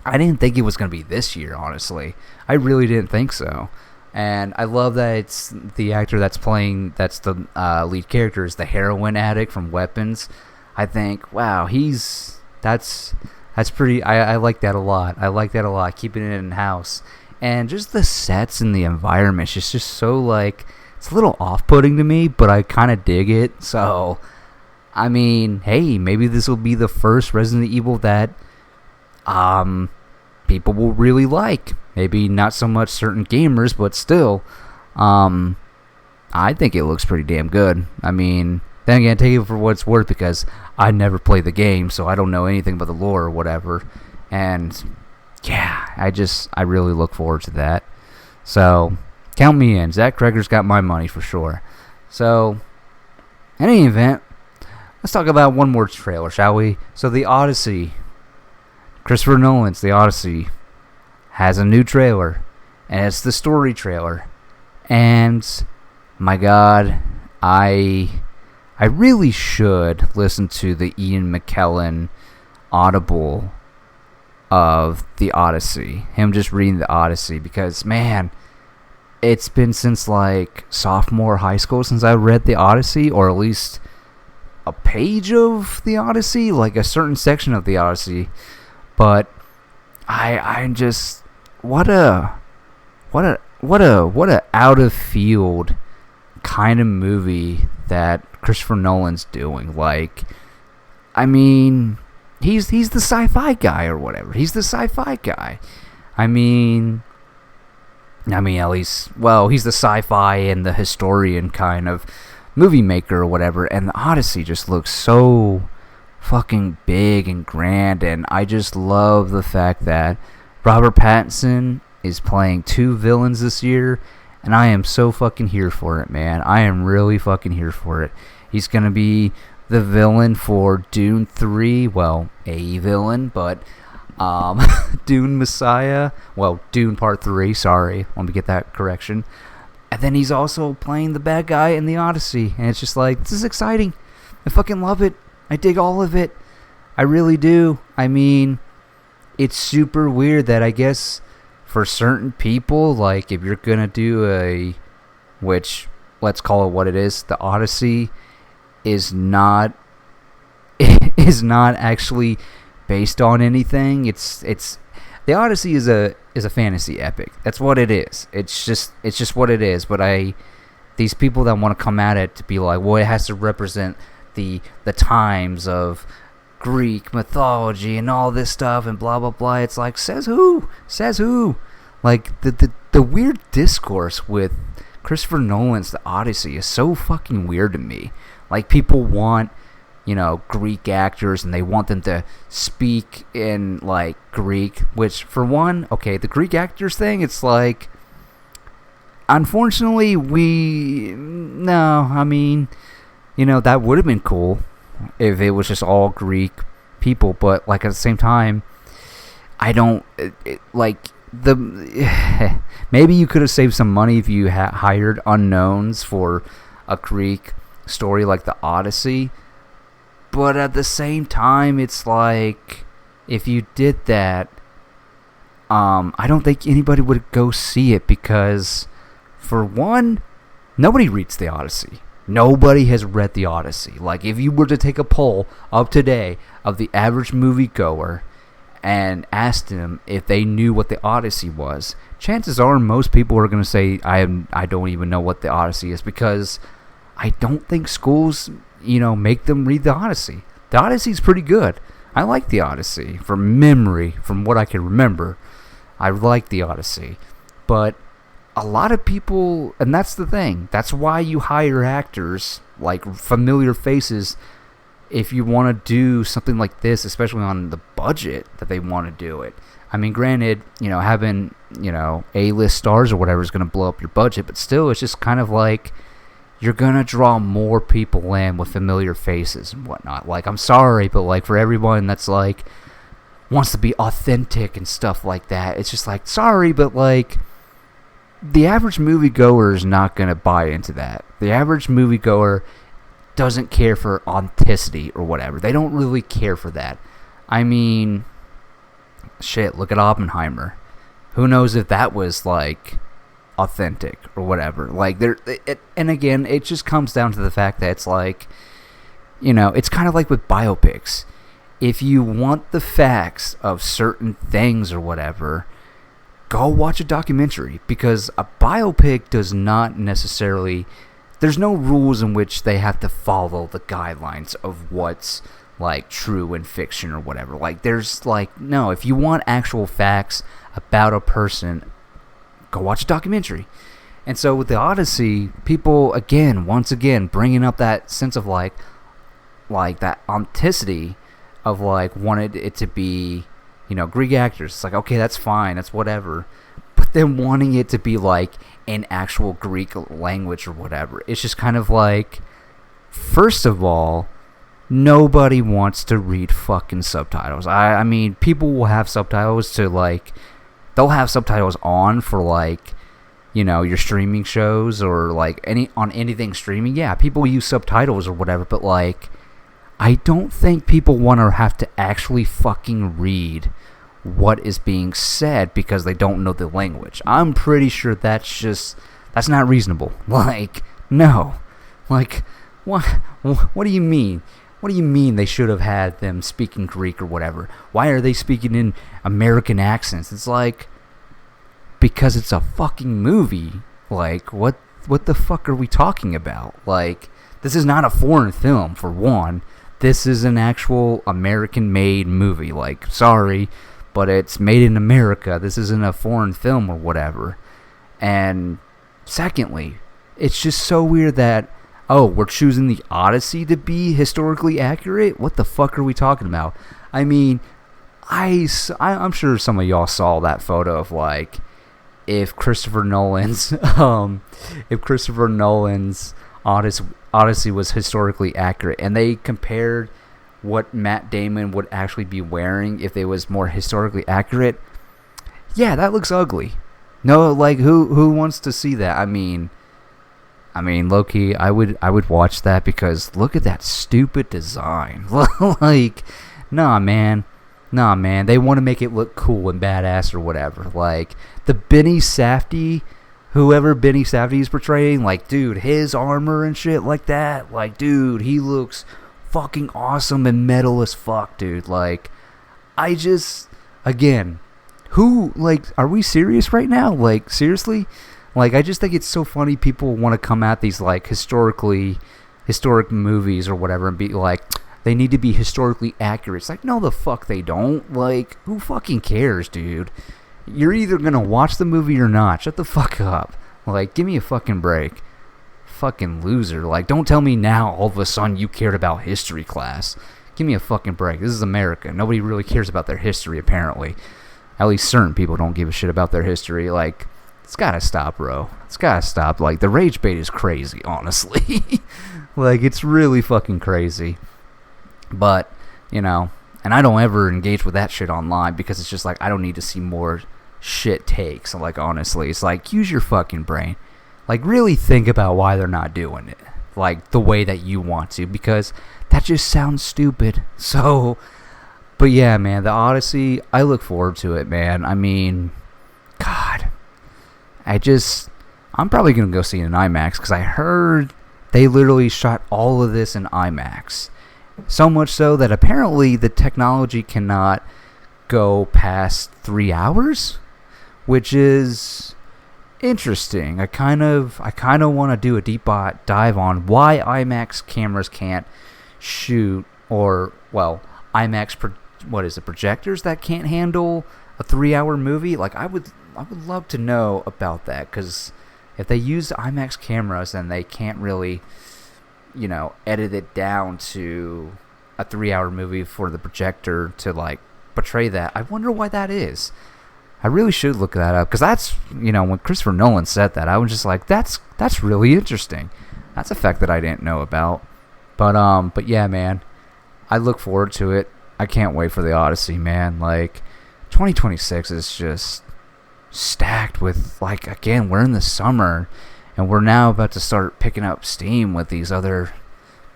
I didn't think it was going to be this year, honestly. I really didn't think so. And I love that it's the actor that's the lead character is the heroin addict from Weapons. I think, wow, that's pretty, I like that a lot. I like that a lot, keeping it in-house. And just the sets and the environment, it's just so like, it's a little off-putting to me, but I kind of dig it. So, I mean, hey, maybe this will be the first Resident Evil that people will really like. Maybe not so much certain gamers, but still, I think it looks pretty damn good. I mean, then again, take it for what it's worth, because I never played the game, so I don't know anything about the lore or whatever. And yeah, I really look forward to that. So, count me in. Zach Kreger's got my money for sure. So, in any event, let's talk about one more trailer, shall we? So, the Odyssey Christopher Nolan's The Odyssey has a new trailer, and it's the story trailer. And my God, I really should listen to the Ian McKellen audible of The Odyssey. Him just reading The Odyssey, because man, it's been since like sophomore high school since I read The Odyssey, or at least a page of The Odyssey, like a certain section of The Odyssey. But I'm just what a out of field kind of movie that Christopher Nolan's doing. Like, I mean, he's the sci-fi guy or whatever. He's the sci-fi guy. I mean at least, well, he's the sci-fi and the historian kind of movie maker or whatever. And the Odyssey just looks so fucking big and grand, and I just love the fact that Robert Pattinson is playing two villains this year, and I am so fucking here for it, man. I am really fucking here for it. He's gonna be the villain for Dune 3, well, a villain, but Dune Messiah, well, Dune Part 3, sorry, let me get that correction. And then he's also playing the bad guy in the Odyssey, and it's just like, this is exciting. I fucking love it. I dig all of it. I really do. I mean, it's super weird that I guess for certain people, like if you're gonna do which, let's call it what it is, the Odyssey is not actually based on anything. It's the Odyssey is a fantasy epic. That's what it is. It's just what it is. But these people that want to come at it to be like, well, it has to represent the times of Greek mythology and all this stuff and blah blah blah. It's like, says who? Like the weird discourse with Christopher Nolan's The Odyssey is so fucking weird to me. Like, people want, Greek actors, and they want them to speak in like Greek, which for one, okay, the Greek actors thing, it's like, unfortunately, that would have been cool if it was just all Greek people, but like at the same time, I don't maybe you could have saved some money if you hired unknowns for a Greek story like the Odyssey, but at the same time, it's like, if you did that, I don't think anybody would go see it, because for one, nobody reads the Odyssey. Nobody has read the Odyssey. Like, if you were to take a poll of today of the average moviegoer and asked them if they knew what the Odyssey was, chances are most people are going to say, I don't even know what the Odyssey is, because I don't think schools, make them read the Odyssey. The Odyssey's pretty good. I like the Odyssey. From memory, from what I can remember, I like the Odyssey. But a lot of people, and that's the thing, that's why you hire actors, like familiar faces, if you want to do something like this, especially on the budget that they want to do it. I mean, granted, having, A-list stars or whatever is going to blow up your budget, but still, it's just kind of like, you're going to draw more people in with familiar faces and whatnot. Like, I'm sorry, but like, for everyone that's like, wants to be authentic and stuff like that, it's just like, sorry, but like, the average moviegoer is not going to buy into that. The average moviegoer doesn't care for authenticity or whatever. They don't really care for that. I mean, shit, look at Oppenheimer. Who knows if that was like authentic or whatever. Like, and again, it just comes down to the fact that it's like, it's kind of like with biopics. If you want the facts of certain things or whatever, go watch a documentary, because a biopic does not necessarily, there's no rules in which they have to follow the guidelines of what's like true in fiction or whatever. Like, there's like, no, if you want actual facts about a person, go watch a documentary. And so with the Odyssey, people once again bringing up that sense of like that authenticity of like, wanted it to be, Greek actors. It's like, okay, that's fine, that's whatever. But then wanting it to be like in actual Greek language or whatever, it's just kind of like, first of all, Nobody wants to read fucking subtitles. I mean, people will have subtitles to, like, they'll have subtitles on for, like, you know, your streaming shows or, like, on anything streaming. Yeah, people use subtitles or whatever, but, like, I don't think people want to have to actually fucking read what is being said because they don't know the language. I'm pretty sure that's not reasonable. Like, no. Like, what do you mean? What do you mean they should have had them speaking Greek or whatever? Why are they speaking in American accents? It's like, because it's a fucking movie. Like, what the fuck are we talking about? Like, this is not a foreign film, for one. This is an actual American-made movie. Like, sorry, but it's made in America. This isn't a foreign film or whatever. And secondly, it's just so weird that, oh, we're choosing the Odyssey to be historically accurate? What the fuck are we talking about? I mean, I'm sure some of y'all saw that photo of, like, if Christopher Nolan's Odyssey was historically accurate, and they compared what Matt Damon would actually be wearing if it was more historically accurate. Yeah, that looks ugly. No, like, who wants to see that? I mean, low-key, I would watch that because look at that stupid design. Like, nah, man. They want to make it look cool and badass or whatever. Like, the Benny Safdie, whoever Benny Safdie is portraying, like, dude, his armor and shit like that, like, dude, he looks fucking awesome and metal as fuck, dude. Like, again, are we serious right now? Like, seriously? Like, I just think it's so funny people want to come at these, like, historic movies or whatever and be like, they need to be historically accurate. It's like, no, the fuck they don't. Like, who fucking cares, dude? You're either going to watch the movie or not. Shut the fuck up. Like, give me a fucking break. Fucking loser. Like, don't tell me now all of a sudden you cared about history class. Give me a fucking break. This is America. Nobody really cares about their history, apparently. At least certain people don't give a shit about their history. Like, it's gotta stop, bro. It's gotta stop. Like, the rage bait is crazy, honestly. Like, it's really fucking crazy. But, you know, and I don't ever engage with that shit online because it's just like, I don't need to see more shit takes. Like, honestly, it's like, use your fucking brain. Like, really think about why they're not doing it, like, the way that you want to, because that just sounds stupid. So, but yeah, man, the Odyssey, I look forward to it, man. I mean, God, I'm probably going to go see it in IMAX because I heard they literally shot all of this in IMAX. So much so that apparently the technology cannot go past 3 hours, which is interesting. I kind of want to do a deep dive on why IMAX cameras can't shoot, or, well, IMAX projectors that can't handle a 3-hour movie. Like, I would love to know about that, because if they use IMAX cameras and they can't really, you know, edit it down to a 3-hour movie for the projector to, like, portray that, I wonder why that is. I really should look that up, because that's, you know, when Christopher Nolan said that, I was just like, that's really interesting. That's a fact that I didn't know about. But yeah, man, I look forward to it. I can't wait for the Odyssey, man. Like, 2026 is just stacked with, like, again, we're in the summer, and we're now about to start picking up steam with these other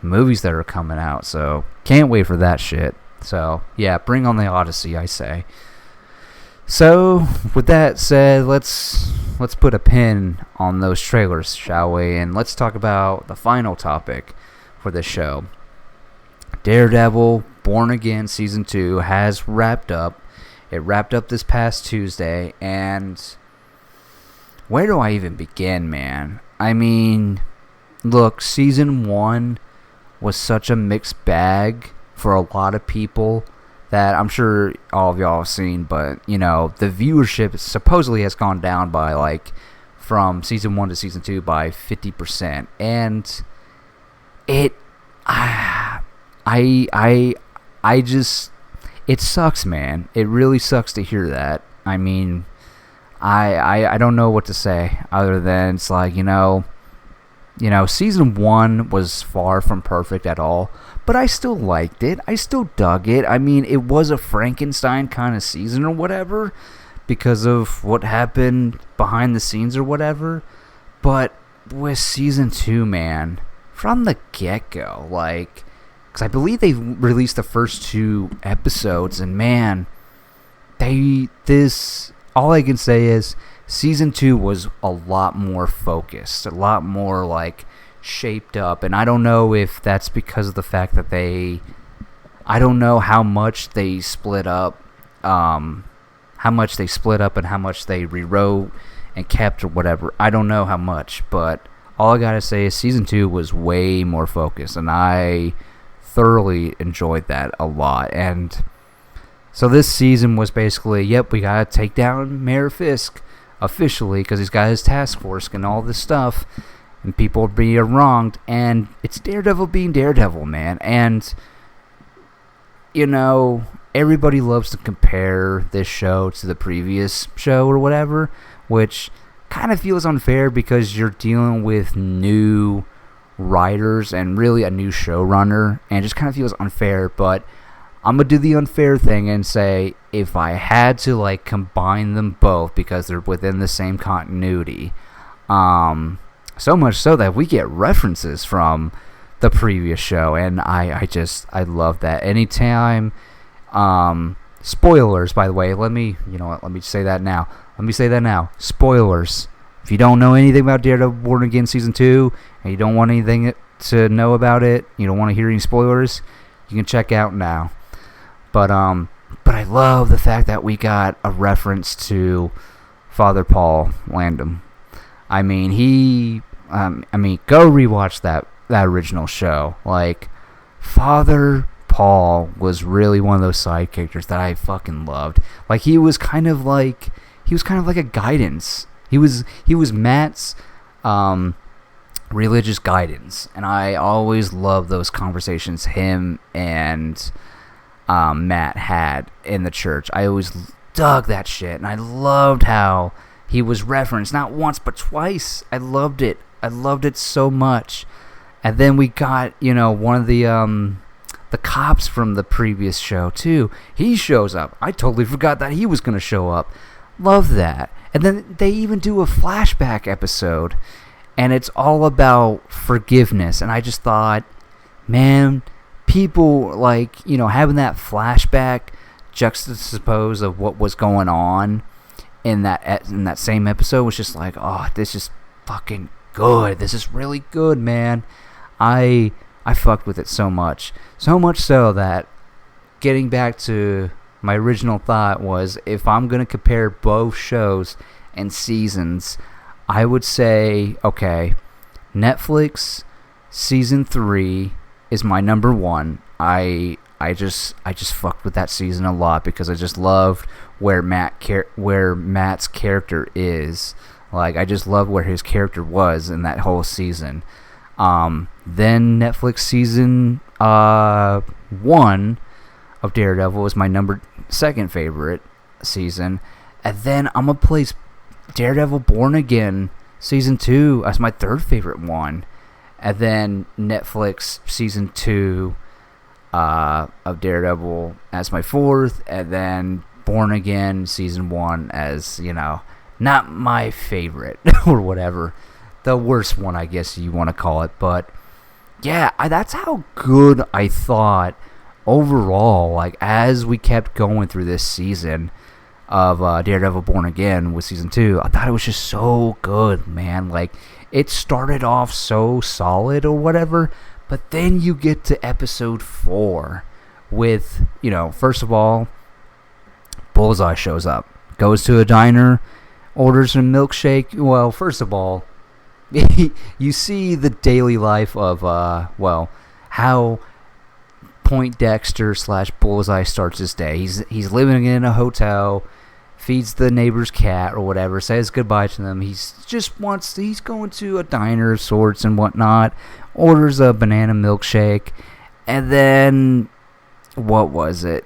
movies that are coming out. So, can't wait for that shit. So, yeah, bring on the Odyssey, I say. So, with that said, let's put a pin on those trailers, shall we? And let's talk about the final topic for this show. Daredevil Born Again Season 2 has wrapped up. It wrapped up this past Tuesday, and where do I even begin, man? I mean, look, Season 1 was such a mixed bag for a lot of people that I'm sure all of y'all have seen, but, you know, the viewership supposedly has gone down by, like, from Season 1 to Season 2 by 50%, and it sucks, man. It really sucks to hear that. I mean, I don't know what to say other than it's like, you know, Season 1 was far from perfect at all, but I still liked it. I still dug it. I mean, it was a Frankenstein kind of season or whatever because of what happened behind the scenes or whatever. But with Season 2, man, from the get-go, because I believe they released the first 2 episodes, and man, all I can say is Season 2 was a lot more focused, a lot more, shaped up, and I don't know if that's because of the fact that I don't know how much they split up, and how much they rewrote and kept or whatever. I don't know how much, but all I gotta say is Season 2 was way more focused, and I thoroughly enjoyed that a lot. And so this season was basically, we gotta take down Mayor Fisk officially because he's got his task force and all this stuff, and people are being wronged, and it's Daredevil being Daredevil, man. And everybody loves to compare this show to the previous show or whatever, which kind of feels unfair because you're dealing with new writers and really a new showrunner, and it just kind of feels unfair. But I'm going to do the unfair thing and say if I had to combine them both because they're within the same continuity, so much so that we get references from the previous show, and I love that. Anytime, spoilers, by the way, let me say that now. Spoilers. If you don't know anything about Daredevil Born Again Season 2, and you don't want anything to know about it, you don't want to hear any spoilers, you can check out now. But I love the fact that we got a reference to Father Paul Landum. I mean, go rewatch that original show. Father Paul was really one of those side characters that I fucking loved. He was kind of like a guidance. He was Matt's religious guidance, and I always loved those conversations him and Matt had in the church. I always dug that shit, and I loved how he was referenced not once but twice. I loved it so much. And then we got one of the cops from the previous show too. He shows up. I totally forgot that he was gonna show up. Love that. And then they even do a flashback episode, and it's all about forgiveness. And I just thought, man, people having that flashback juxtapose of what was going on in that same episode was just oh, this is fucking good. This is really good, man. I fucked with it so much so that, getting back to my original thought, was if I'm gonna compare both shows and seasons, I would say, okay, Netflix Season 3 is my number 1. I just fucked with that season a lot because I just loved where Matt's character is. I just loved where his character was in that whole season. Then Netflix Season 1 of Daredevil was my number 2 favorite season, and then I'm gonna place Daredevil Born Again Season 2 as my 3rd favorite one, and then Netflix Season 2 of Daredevil as my 4th, and then Born Again Season 1 as, not my favorite or whatever. The worst one, I guess you want to call it. But yeah, that's how good I thought overall, as we kept going through this season of Daredevil Born Again with Season 2, I thought it was just so good, man. It started off so solid or whatever, but then you get to episode 4 with, first of all, Bullseye shows up, goes to a diner, orders a milkshake. Well, first of all, you see the daily life of, how Poindexter / Bullseye starts his day. He's living in a hotel, feeds the neighbor's cat or whatever, says goodbye to them. He's going to a diner of sorts and whatnot, orders a banana milkshake, and then, what was it?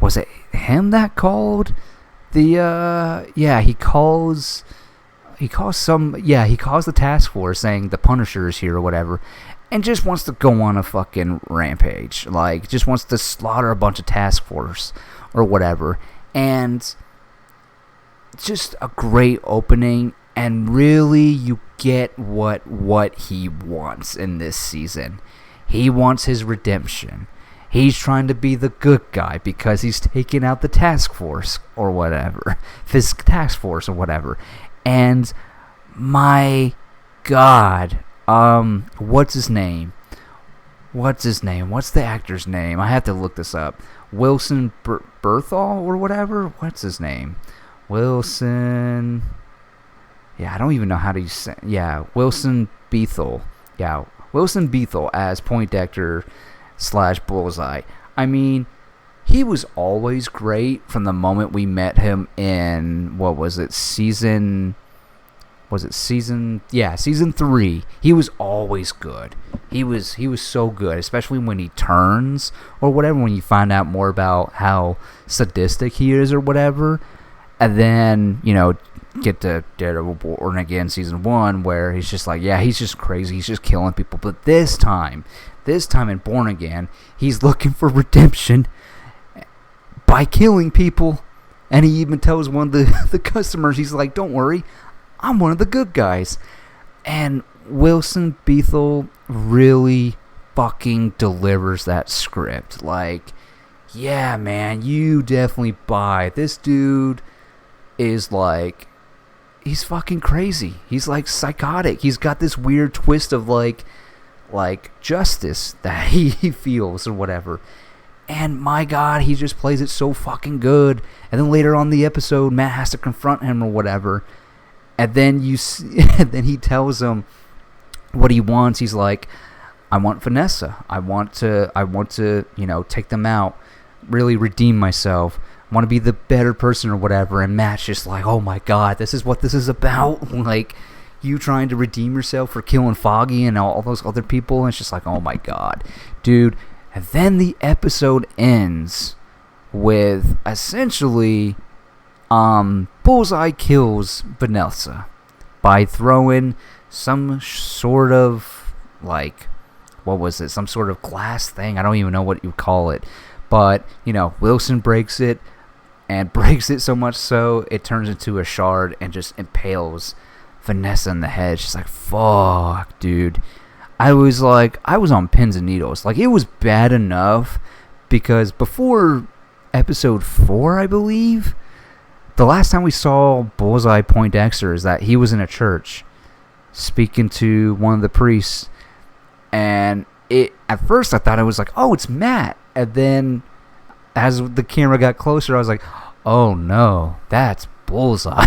Was it him that called? He calls the task force saying the Punisher is here or whatever, and just wants to go on a fucking rampage. Like, just wants to slaughter a bunch of task force or whatever. And just a great opening, and really you get what he wants in this season. He wants his redemption. He's trying to be the good guy because he's taking out the task force or whatever. His task force or whatever. And my God, what's his name? What's the actor's name? I have to look this up. Wilson Berthal or whatever? What's his name? Wilson... Yeah, I don't even know how to say... Yeah, Wilson Bethel. Yeah, Wilson Bethel as Poindexter / Bullseye. I mean, he was always great from the moment we met him in... What was it? Season 3. He was always good. He was so good, especially when he turns or whatever, when you find out more about how sadistic he is or whatever. And then, get to Daredevil Born Again Season 1, where he's just like, yeah, he's just crazy. He's just killing people. But this time in Born Again, he's looking for redemption by killing people. And he even tells one of the customers, he's like, don't worry, I'm one of the good guys. And Wilson Bethel really fucking delivers that script. Like, yeah, man, you definitely buy. This dude is like, he's fucking crazy. He's like psychotic. He's got this weird twist of like justice that he feels or whatever. And my God, he just plays it so fucking good. And then later on in the episode, Matt has to confront him or whatever. And then and then he tells him what he wants. He's like, I want Vanessa. I want to, take them out, really redeem myself. I want to be the better person or whatever. And Matt's just like, oh my God, this is what this is about. Like, you trying to redeem yourself for killing Foggy and all those other people. And it's just like, oh my God, dude. And then the episode ends with essentially Bullseye kills Vanessa by throwing some sort of, like, what was it? Some sort of glass thing. I don't even know what you call it. But, Wilson breaks it, and breaks it so much so it turns into a shard and just impales Vanessa in the head. She's like, fuck, dude. I was on pins and needles. Like, it was bad enough because before episode 4, I believe, the last time we saw Bullseye Poindexter is that he was in a church speaking to one of the priests. And at first I thought it was like, oh, it's Matt. And then as the camera got closer, I was like, oh no, that's Bullseye.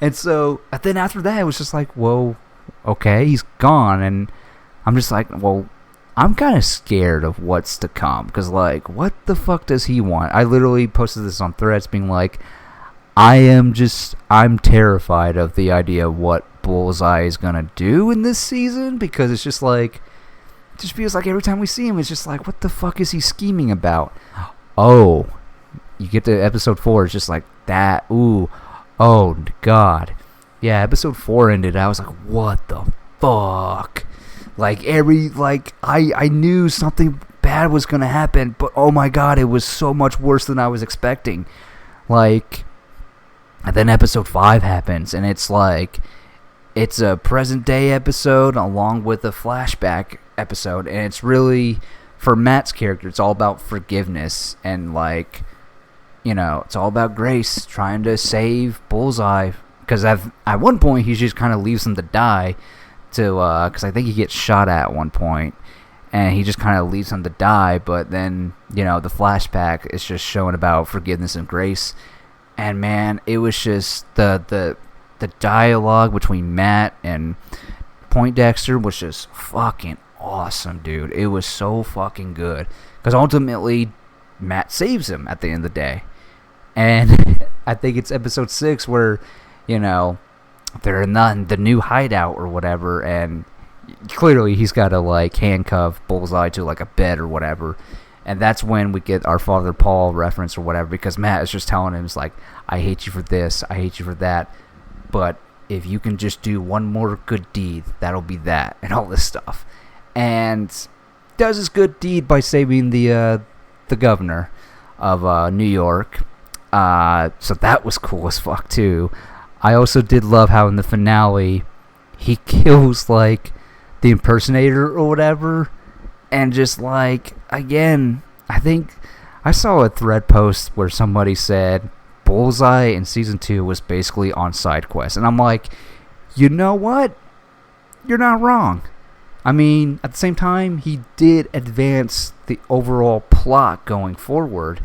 And then after that, it was just like, whoa, okay, he's gone. And I'm just like, well, I'm kind of scared of what's to come. Because, like, what the fuck does he want? I literally posted this on Threads being like, I'm terrified of the idea of what Bullseye is going to do in this season. Because it's just like, it just feels like every time we see him, it's just like, what the fuck is he scheming about? Oh, you get to episode 4, it's just like that. Ooh, oh God. Yeah, episode 4 ended. I was like, what the fuck? Like, I knew something bad was gonna happen, but oh my God, it was so much worse than I was expecting. Like, and then episode 5 happens, and it's like, it's a present day episode along with a flashback episode, and it's really, for Matt's character, it's all about forgiveness and, like, it's all about Grace trying to save Bullseye, because at one point he just kind of leaves him to die, because I think he gets shot at one point, and he just kind of leaves him to die. But then the flashback is just showing about forgiveness and grace, and man, it was just the dialogue between Matt and Poindexter was just fucking awesome, dude. It was so fucking good, because ultimately Matt saves him at the end of the day. And I think it's episode 6 where, they're in the new hideout or whatever, and clearly he's got to, like, handcuff Bullseye to, like, a bed or whatever. And that's when we get our Father Paul reference or whatever, because Matt is just telling him, it's like, I hate you for this, I hate you for that. But if you can just do one more good deed, that'll be that, and all this stuff. And does his good deed by saving the governor of New York. So that was cool as fuck too. I also did love how in the finale he kills like the impersonator or whatever, and just like, again, I think I saw a thread post where somebody said Bullseye in season 2 was basically on side quest, and I'm like, you know what? You're not wrong. I mean, at the same time, he did advance the overall plot going forward,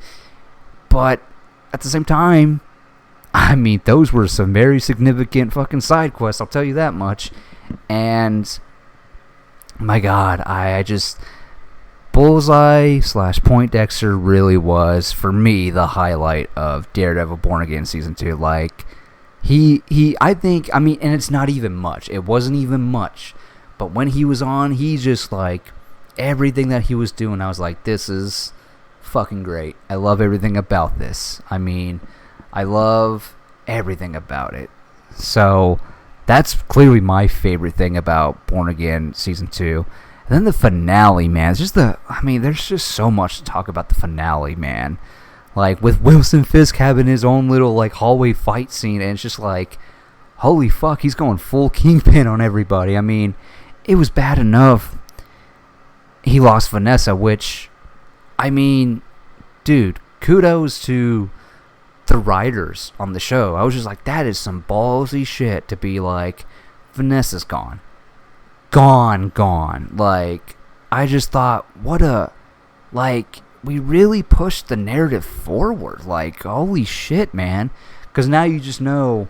but at the same time, I mean, those were some very significant fucking side quests, I'll tell you that much. And my God, I just, Bullseye / Poindexter really was, for me, the highlight of Daredevil Born Again season 2. Like, I think, I mean, and it's not even much. It wasn't even much. But when he was on, he just, like, everything that he was doing, I was like, this is fucking great. I love everything about this. I mean, I love everything about it. So that's clearly my favorite thing about Born Again season 2. And then the finale, man. It's just there's just so much to talk about the finale, man. Like, with Wilson Fisk having his own little, like, hallway fight scene, and it's just like, holy fuck, he's going full Kingpin on everybody. I mean, it was bad enough he lost Vanessa, which, I mean, dude, kudos to the writers on the show. I was just like, that is some ballsy shit to be like, Vanessa's gone. Gone. Like, I just thought, we really pushed the narrative forward. Like, holy shit, man. Because now you just know,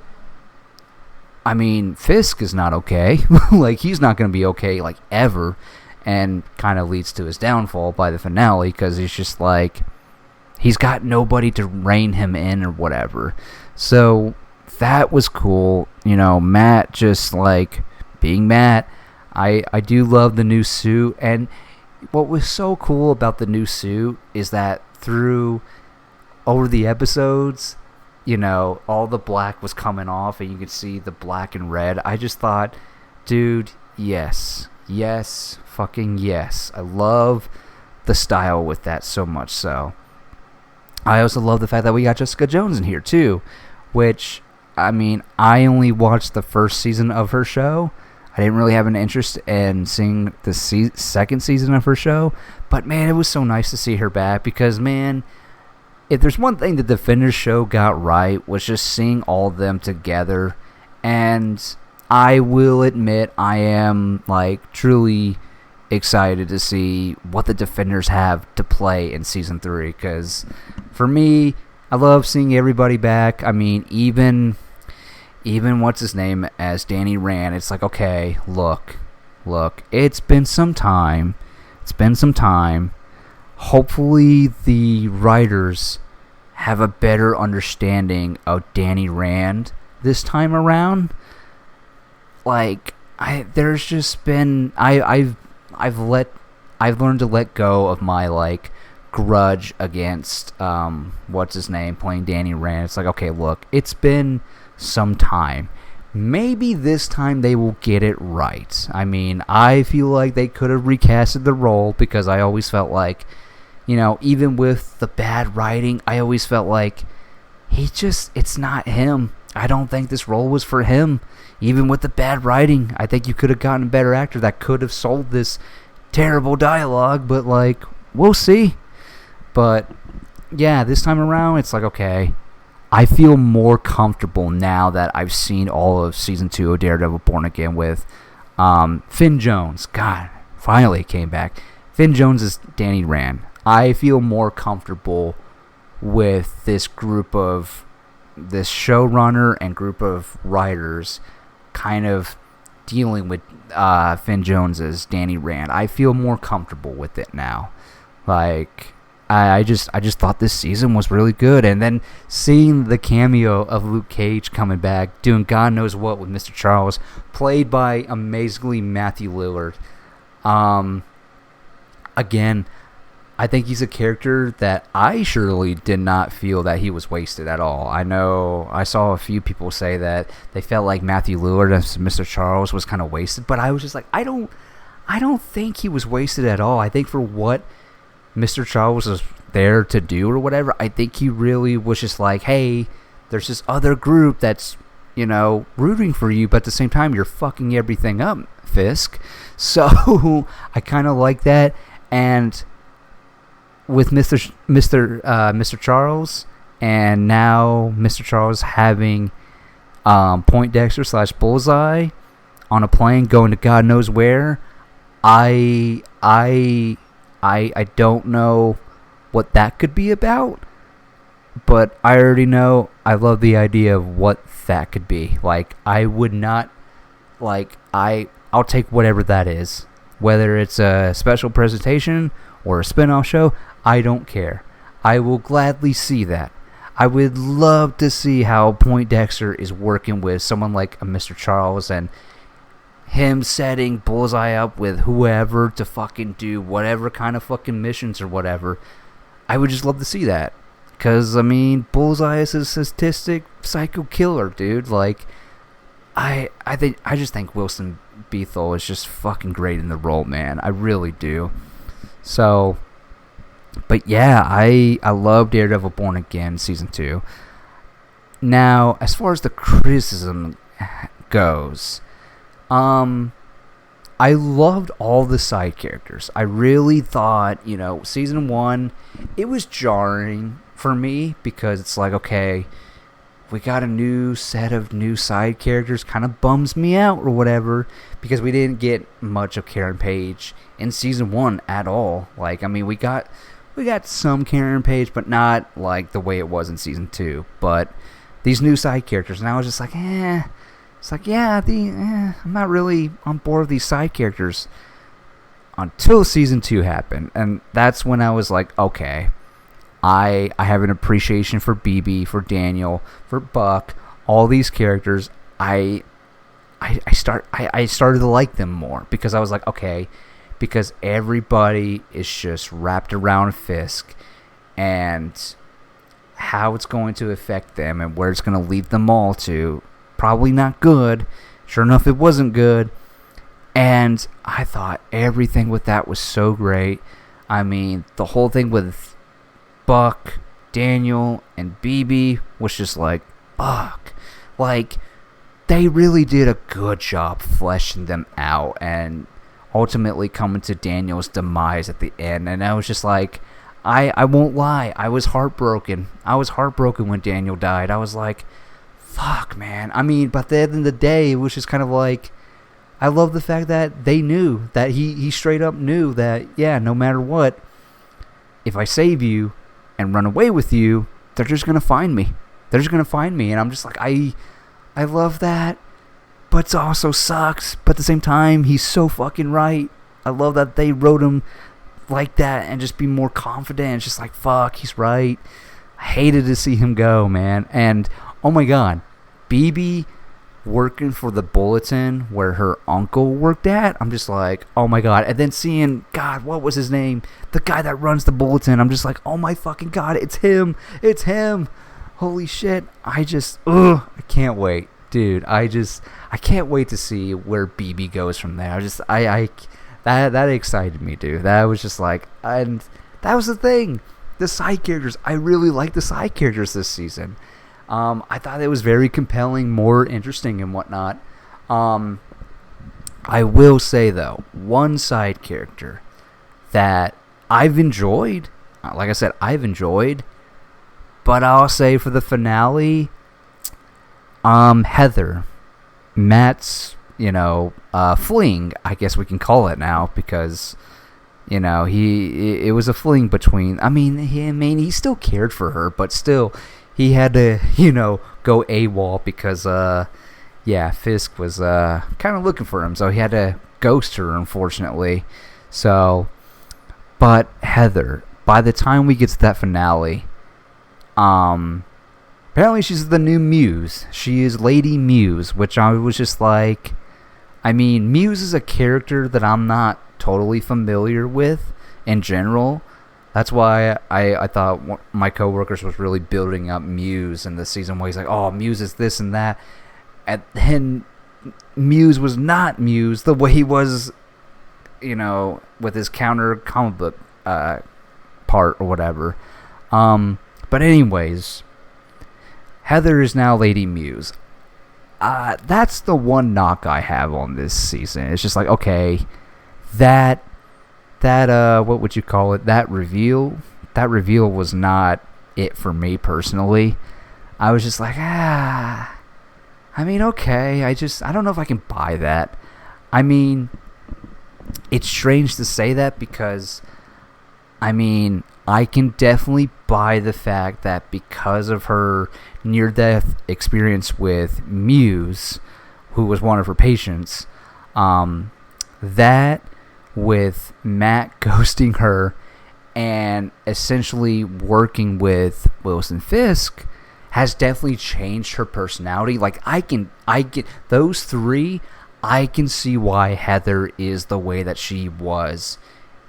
I mean, Fisk is not okay. Like, he's not going to be okay, like, ever. And kind of leads to his downfall by the finale, because he's just like, he's got nobody to rein him in or whatever. So that was cool. You know, Matt just, like, being Matt. I do love the new suit. And what was so cool about the new suit is that over the episodes, you know, all the black was coming off and you could see the black and red. I just thought, dude, yes, fucking yes. I love the style with that so much so. I also love the fact that we got Jessica Jones in here too, which, I mean, I only watched the first season of her show. I didn't really have an interest in seeing the second season of her show, but man, it was so nice to see her back, because, man, if there's one thing the Defenders show got right, was just seeing all of them together. And I will admit, I am, like, truly excited to see what the Defenders have to play in season 3, because for me, I love seeing everybody back. I mean, even what's his name as Danny Rand, it's like, okay, look, it's been some time. Hopefully the writers have a better understanding of Danny Rand this time around. Like, there's just been, I've learned to let go of my, like, grudge against what's his name playing Danny Rand. It's like, okay, look, it's been some time. Maybe this time they will get it right. I mean, I feel like they could have recasted the role, because I always felt like, you know, even with the bad writing, I always felt like it's not him. I don't think this role was for him. Even with the bad writing, I think you could have gotten a better actor that could have sold this terrible dialogue, but, like, we'll see. But yeah, this time around, it's like, okay, I feel more comfortable now that I've seen all of season 2 of Daredevil Born Again with Finn Jones. God, finally it came back. Finn Jones is Danny Rand. I feel more comfortable with this showrunner and group of writers kind of dealing with Finn Jones as Danny Rand. I feel more comfortable with it now. Like, I just thought this season was really good. And then seeing the cameo of Luke Cage coming back, doing God knows what with Mr. Charles, played by amazingly Matthew Lillard. Again, I think he's a character that I surely did not feel that he was wasted at all. I know I saw a few people say that they felt like Matthew Lillard as Mr. Charles was kind of wasted, but I was just like, I don't think he was wasted at all. I think for what Mr. Charles was there to do or whatever, I think he really was just like, hey, there's this other group that's, rooting for you, but at the same time, you're fucking everything up, Fisk. So I kind of like that. And with Mr. Charles, and now Mr. Charles having Poindexter / Bullseye on a plane going to God knows where, I don't know what that could be about, but I already know I love the idea of what that could be. Like, I would not, like, I'll take whatever that is, whether it's a special presentation or a spin-off show. I don't care. I will gladly see that. I would love to see how Poindexter is working with someone like a Mr. Charles and him setting Bullseye up with whoever to fucking do whatever kind of fucking missions or whatever. I would just love to see that. Because, Bullseye is a sadistic psycho killer, dude. Like, I just think Wilson Bethel is just fucking great in the role, man. I really do. So, but yeah, I love Daredevil Born Again Season 2. Now, as far as the criticism goes, I loved all the side characters. I really thought, Season 1, it was jarring for me because it's like, okay, we got a new set of new side characters, kind of bums me out or whatever, because we didn't get much of Karen Page in Season 1 at all. Like, we got some Karen Page, but not like the way it was in Season 2. But these new side characters, and I was just like, it's like, I'm not really on board with these side characters until Season 2 happened. And that's when I was like, okay, I have an appreciation for BB, for Daniel, for Buck, all these characters. I started to like them more because I was like, okay, because everybody is just wrapped around Fisk and how it's going to affect them and where it's going to lead them all to. Probably not good. Sure enough, it wasn't good. And I thought everything with that was so great. The whole thing with Buck, Daniel, and BB was just like, fuck. Like, they really did a good job fleshing them out and ultimately coming to Daniel's demise at the end. And I was just like, I won't lie, I was heartbroken. I was heartbroken when Daniel died. I was like, fuck, man. But at the end of the day, it was just kind of like, I love the fact that they knew, that he straight up knew that, yeah, no matter what, if I save you and run away with you, they're just going to find me. They're just going to find me. And I'm just like, I love that, but it also sucks. But at the same time, he's so fucking right. I love that they wrote him like that and just be more confident. It's just like, fuck, he's right. I hated to see him go, man. And, oh my God, BB working for the Bulletin where her uncle worked at, I'm just like, oh my God. And then seeing, God, what was his name? The guy that runs the Bulletin. I'm just like, oh my fucking God, it's him. It's him. Holy shit. I can't wait. Dude, I can't wait to see where BB goes from there. That excited me, dude. That was just like, and that was the thing. The side characters, I really like the side characters this season. I thought it was very compelling, more interesting and whatnot. I will say, though, one side character that I've enjoyed, like I said, but I'll say for the finale, Heather, Matt's, fling, I guess we can call it now, because, it was a fling between, he still cared for her, but still, he had to, go AWOL because, Fisk was kind of looking for him, so he had to ghost her, unfortunately. So, but Heather, by the time we get to that finale, apparently she's the new Muse. She is Lady Muse, which I was just like, Muse is a character that I'm not totally familiar with in general. That's why I thought my coworkers was really building up Muse in the season where he's like, oh, Muse is this and that. And then Muse was not Muse the way he was, with his counter comic book part or whatever. But anyways, Heather is now Lady Muse. That's the one knock I have on this season. It's just like, okay, that what would you call it? That reveal was not it for me personally. I was just like, I mean, okay, I don't know if I can buy that. I mean, it's strange to say that because, I mean, I can definitely buy the fact that because of her near-death experience with Muse, who was one of her patients, that with Matt ghosting her and essentially working with Wilson Fisk has definitely changed her personality. Like, I get those three, I can see why Heather is the way that she was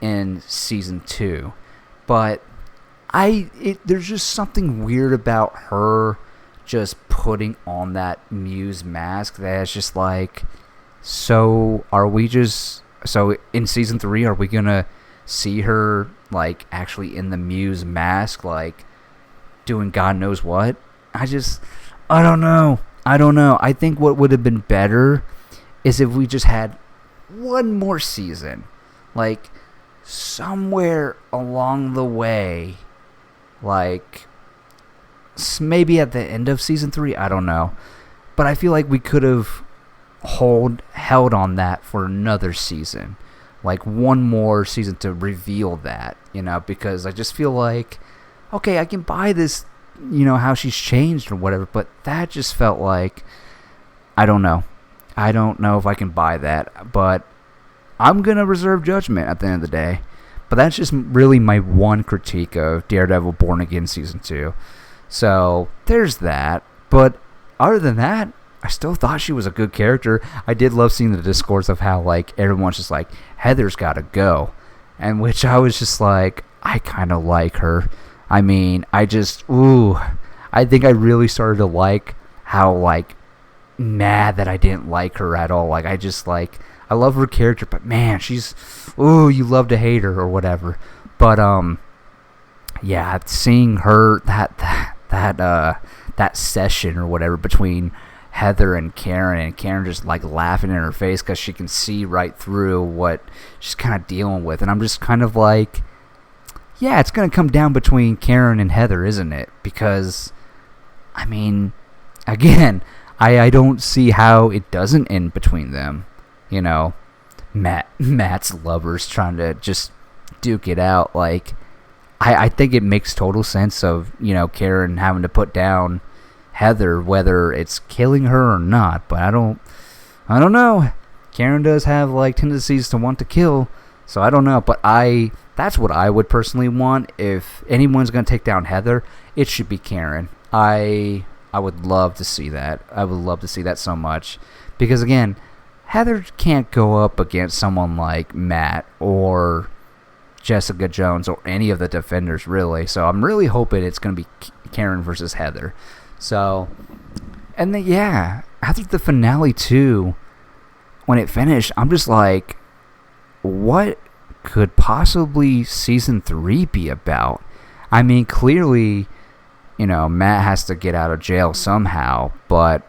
in season 2. But there's just something weird about her just putting on that Muse mask that's just like, so in season 3, are we gonna see her like actually in the Muse mask, like doing God knows what? I don't know. I think what would have been better is if we just had one more season, like somewhere along the way, like maybe at the end of season 3, I don't know, but I feel like we could have held on that for another season, like one more season to reveal that, because I just feel like, okay, I can buy this, how she's changed or whatever, but that just felt like, I don't know if I can buy that, but I'm gonna reserve judgment at the end of the day. But that's just really my one critique of Daredevil Born Again season 2. So there's that, but other than that, I still thought she was a good character. I did love seeing the discourse of how like everyone's just like, Heather's gotta go, and which I was just like, I kind of like her. I mean, I think I really started to like how like mad that I didn't like her at all. Like I love her character, but man, she's you love to hate her or whatever. But yeah, seeing her that session or whatever between Heather and Karen just like laughing in her face because she can see right through what she's kind of dealing with, and I'm just kind of like, yeah, it's gonna come down between Karen and Heather, isn't it? Because I mean, again, I don't see how it doesn't end between them. Matt's lovers trying to just duke it out. Like, I think it makes total sense of, Karen having to put down Heather, whether it's killing her or not. But I don't know. Karen does have like tendencies to want to kill, so I don't know. But that's what I would personally want. If anyone's gonna take down Heather, it should be Karen. I would love to see that. I would love to see that so much, because again, Heather can't go up against someone like Matt or Jessica Jones or any of the Defenders, really. So I'm really hoping it's going to be Karen versus Heather. So, and then, yeah, after the finale, too, when it finished, I'm just like, what could possibly season 3 be about? I mean, clearly, Matt has to get out of jail somehow, but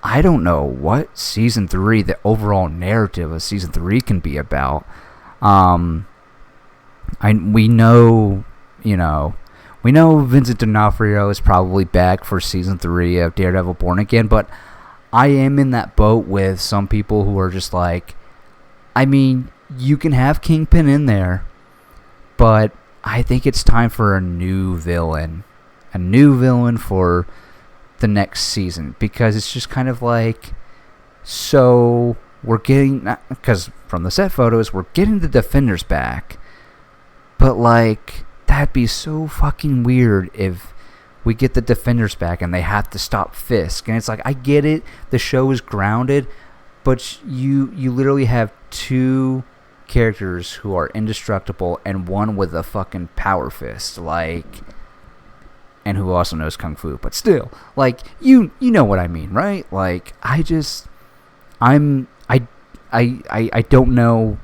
I don't know what season 3, the overall narrative of season 3 can be about. We know Vincent D'Onofrio is probably back for season 3 of Daredevil Born Again, but I am in that boat with some people who are just like, I mean, you can have Kingpin in there, but I think it's time for a new villain for the next season, because it's just kind of like, so we're getting, because from the set photos, we're getting the Defenders back, but like, that'd be so fucking weird if we get the Defenders back and they have to stop Fisk. And it's like, I get it, the show is grounded, but you literally have two characters who are indestructible and one with a fucking power fist, like, and who also knows kung fu, but still, like, you know what I mean, right? Like, I don't know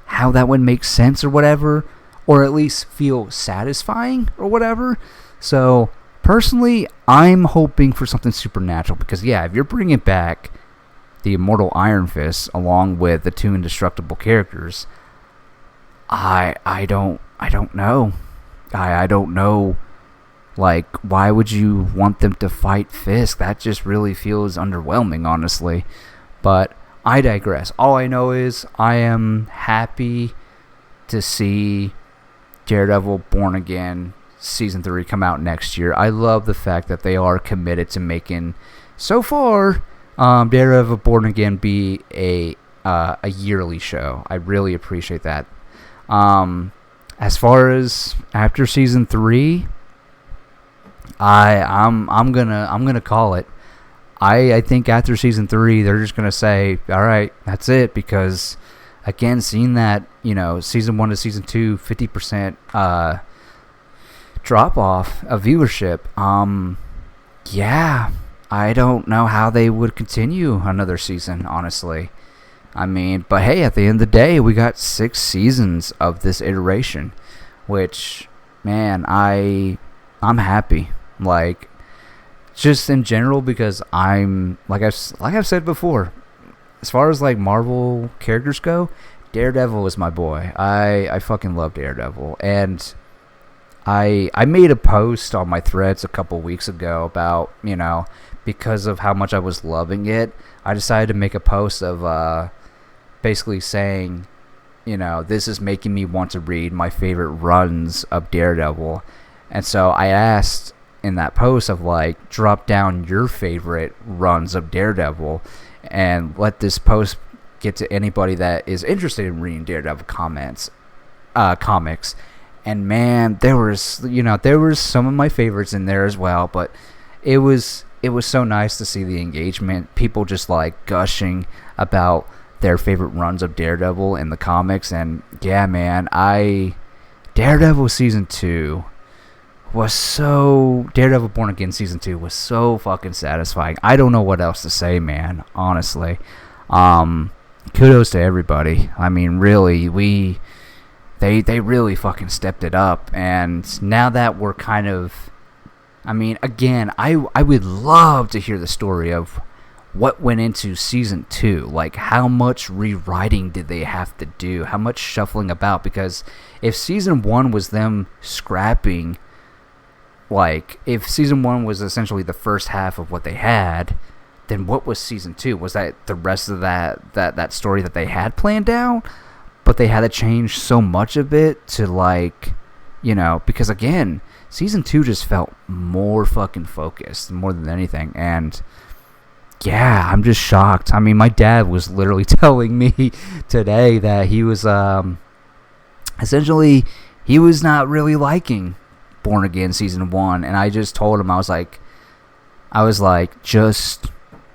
how that would make sense or whatever, or at least feel satisfying or whatever. So personally, I'm hoping for something supernatural, because yeah, if you're bringing back the immortal Iron Fist along with the two indestructible characters, I don't know. I don't know. Like, why would you want them to fight Fisk? That just really feels underwhelming, honestly. But I digress. All I know is I am happy to see Daredevil Born Again Season 3 come out next year. I love the fact that they are committed to making, so far, Daredevil Born Again be a yearly show. I really appreciate that. As far as after Season 3, I'm gonna call it. I think after Season 3, they're just gonna say, all right, that's it, because again, seeing that, Season 1 to Season 2, 50% drop off of viewership. Yeah, I don't know how they would continue another season, honestly. I mean, but hey, at the end of the day, we got 6 seasons of this iteration, which, man, I'm happy. Like, just in general, because I'm, like I've said before, as far as like Marvel characters go, Daredevil is my boy. I fucking love Daredevil, and I made a post on my threads a couple weeks ago about, because of how much I was loving it, I decided to make a post of basically saying, this is making me want to read my favorite runs of Daredevil. And so I asked in that post of, like, drop down your favorite runs of Daredevil and let this post get to anybody that is interested in reading Daredevil comics. And man, there was some of my favorites in there as well, but it was so nice to see the engagement, people just like gushing about their favorite runs of Daredevil in the comics. And yeah, man, Daredevil Season 2 Daredevil Born Again Season 2 was so fucking satisfying. I don't know what else to say, man, honestly. Kudos to everybody. I mean, really, they really fucking stepped it up. And now that we're kind of, I mean, again, I would love to hear the story of what went into Season 2. Like, how much rewriting did they have to do? How much shuffling about? Because if Season 1 was them scrapping, like, if Season 1 was essentially the first half of what they had, then what was Season 2? Was that the rest of that story that they had planned out? But they had to change so much of it to, like, because again, Season 2 just felt more fucking focused, more than anything. And yeah, I'm just shocked. I mean, my dad was literally telling me today that he was, essentially, he was not really liking Born Again Season 1, and I just told him, I was like, just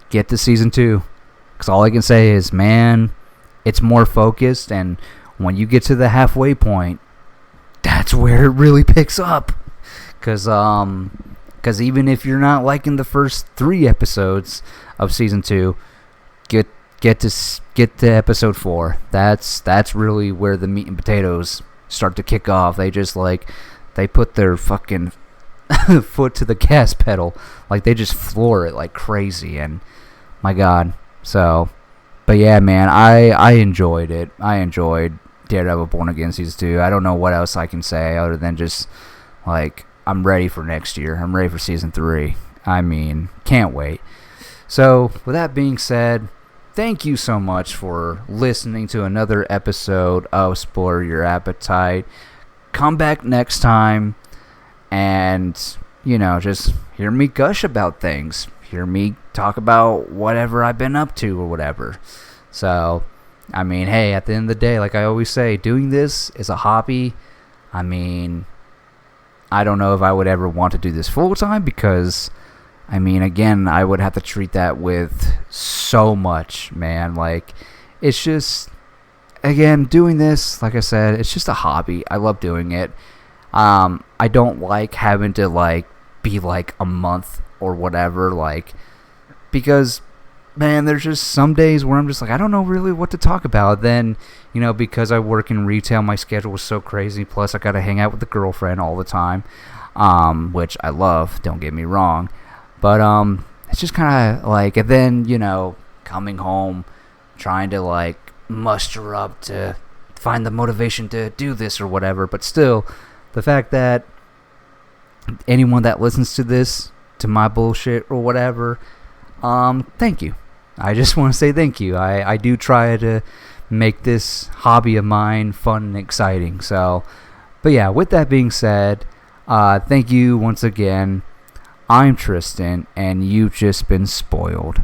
get to Season 2, because all I can say is, man, it's more focused, and when you get to the halfway point, that's where it really picks up, because even if you're not liking the first 3 episodes of Season 2, get to episode 4. That's really where the meat and potatoes start to kick off. They put their fucking foot to the gas pedal. Like, they just floor it like crazy. And my God. So, but yeah, man, I enjoyed it. I enjoyed Daredevil Born Again Season 2. I don't know what else I can say other than just, like, I'm ready for next year. I'm ready for Season 3. I mean, can't wait. So, with that being said, thank you so much for listening to another episode of Spoil Your Appetite. Come back next time and, just hear me gush about things. Hear me talk about whatever I've been up to or whatever. So, I mean, hey, at the end of the day, like I always say, doing this is a hobby. I mean, I don't know if I would ever want to do this full time because, I mean, again, I would have to treat that with so much, man. Like, it's just, again, doing this, like I said, it's just a hobby. I love doing it. I don't like having to like be like a month or whatever, like, because man, there's just some days where I'm just like, I don't know really what to talk about. Then, because I work in retail, my schedule was so crazy. Plus, I got to hang out with the girlfriend all the time, which I love. Don't get me wrong, but it's just kind of like, and then coming home, trying to like muster up to find the motivation to do this or whatever. But still, the fact that anyone that listens to this, to my bullshit or whatever, thank you. I just want to say thank you. I do try to make this hobby of mine fun and exciting. So, but yeah, with that being said, thank you once again. I'm Tristan, and you've just been spoiled.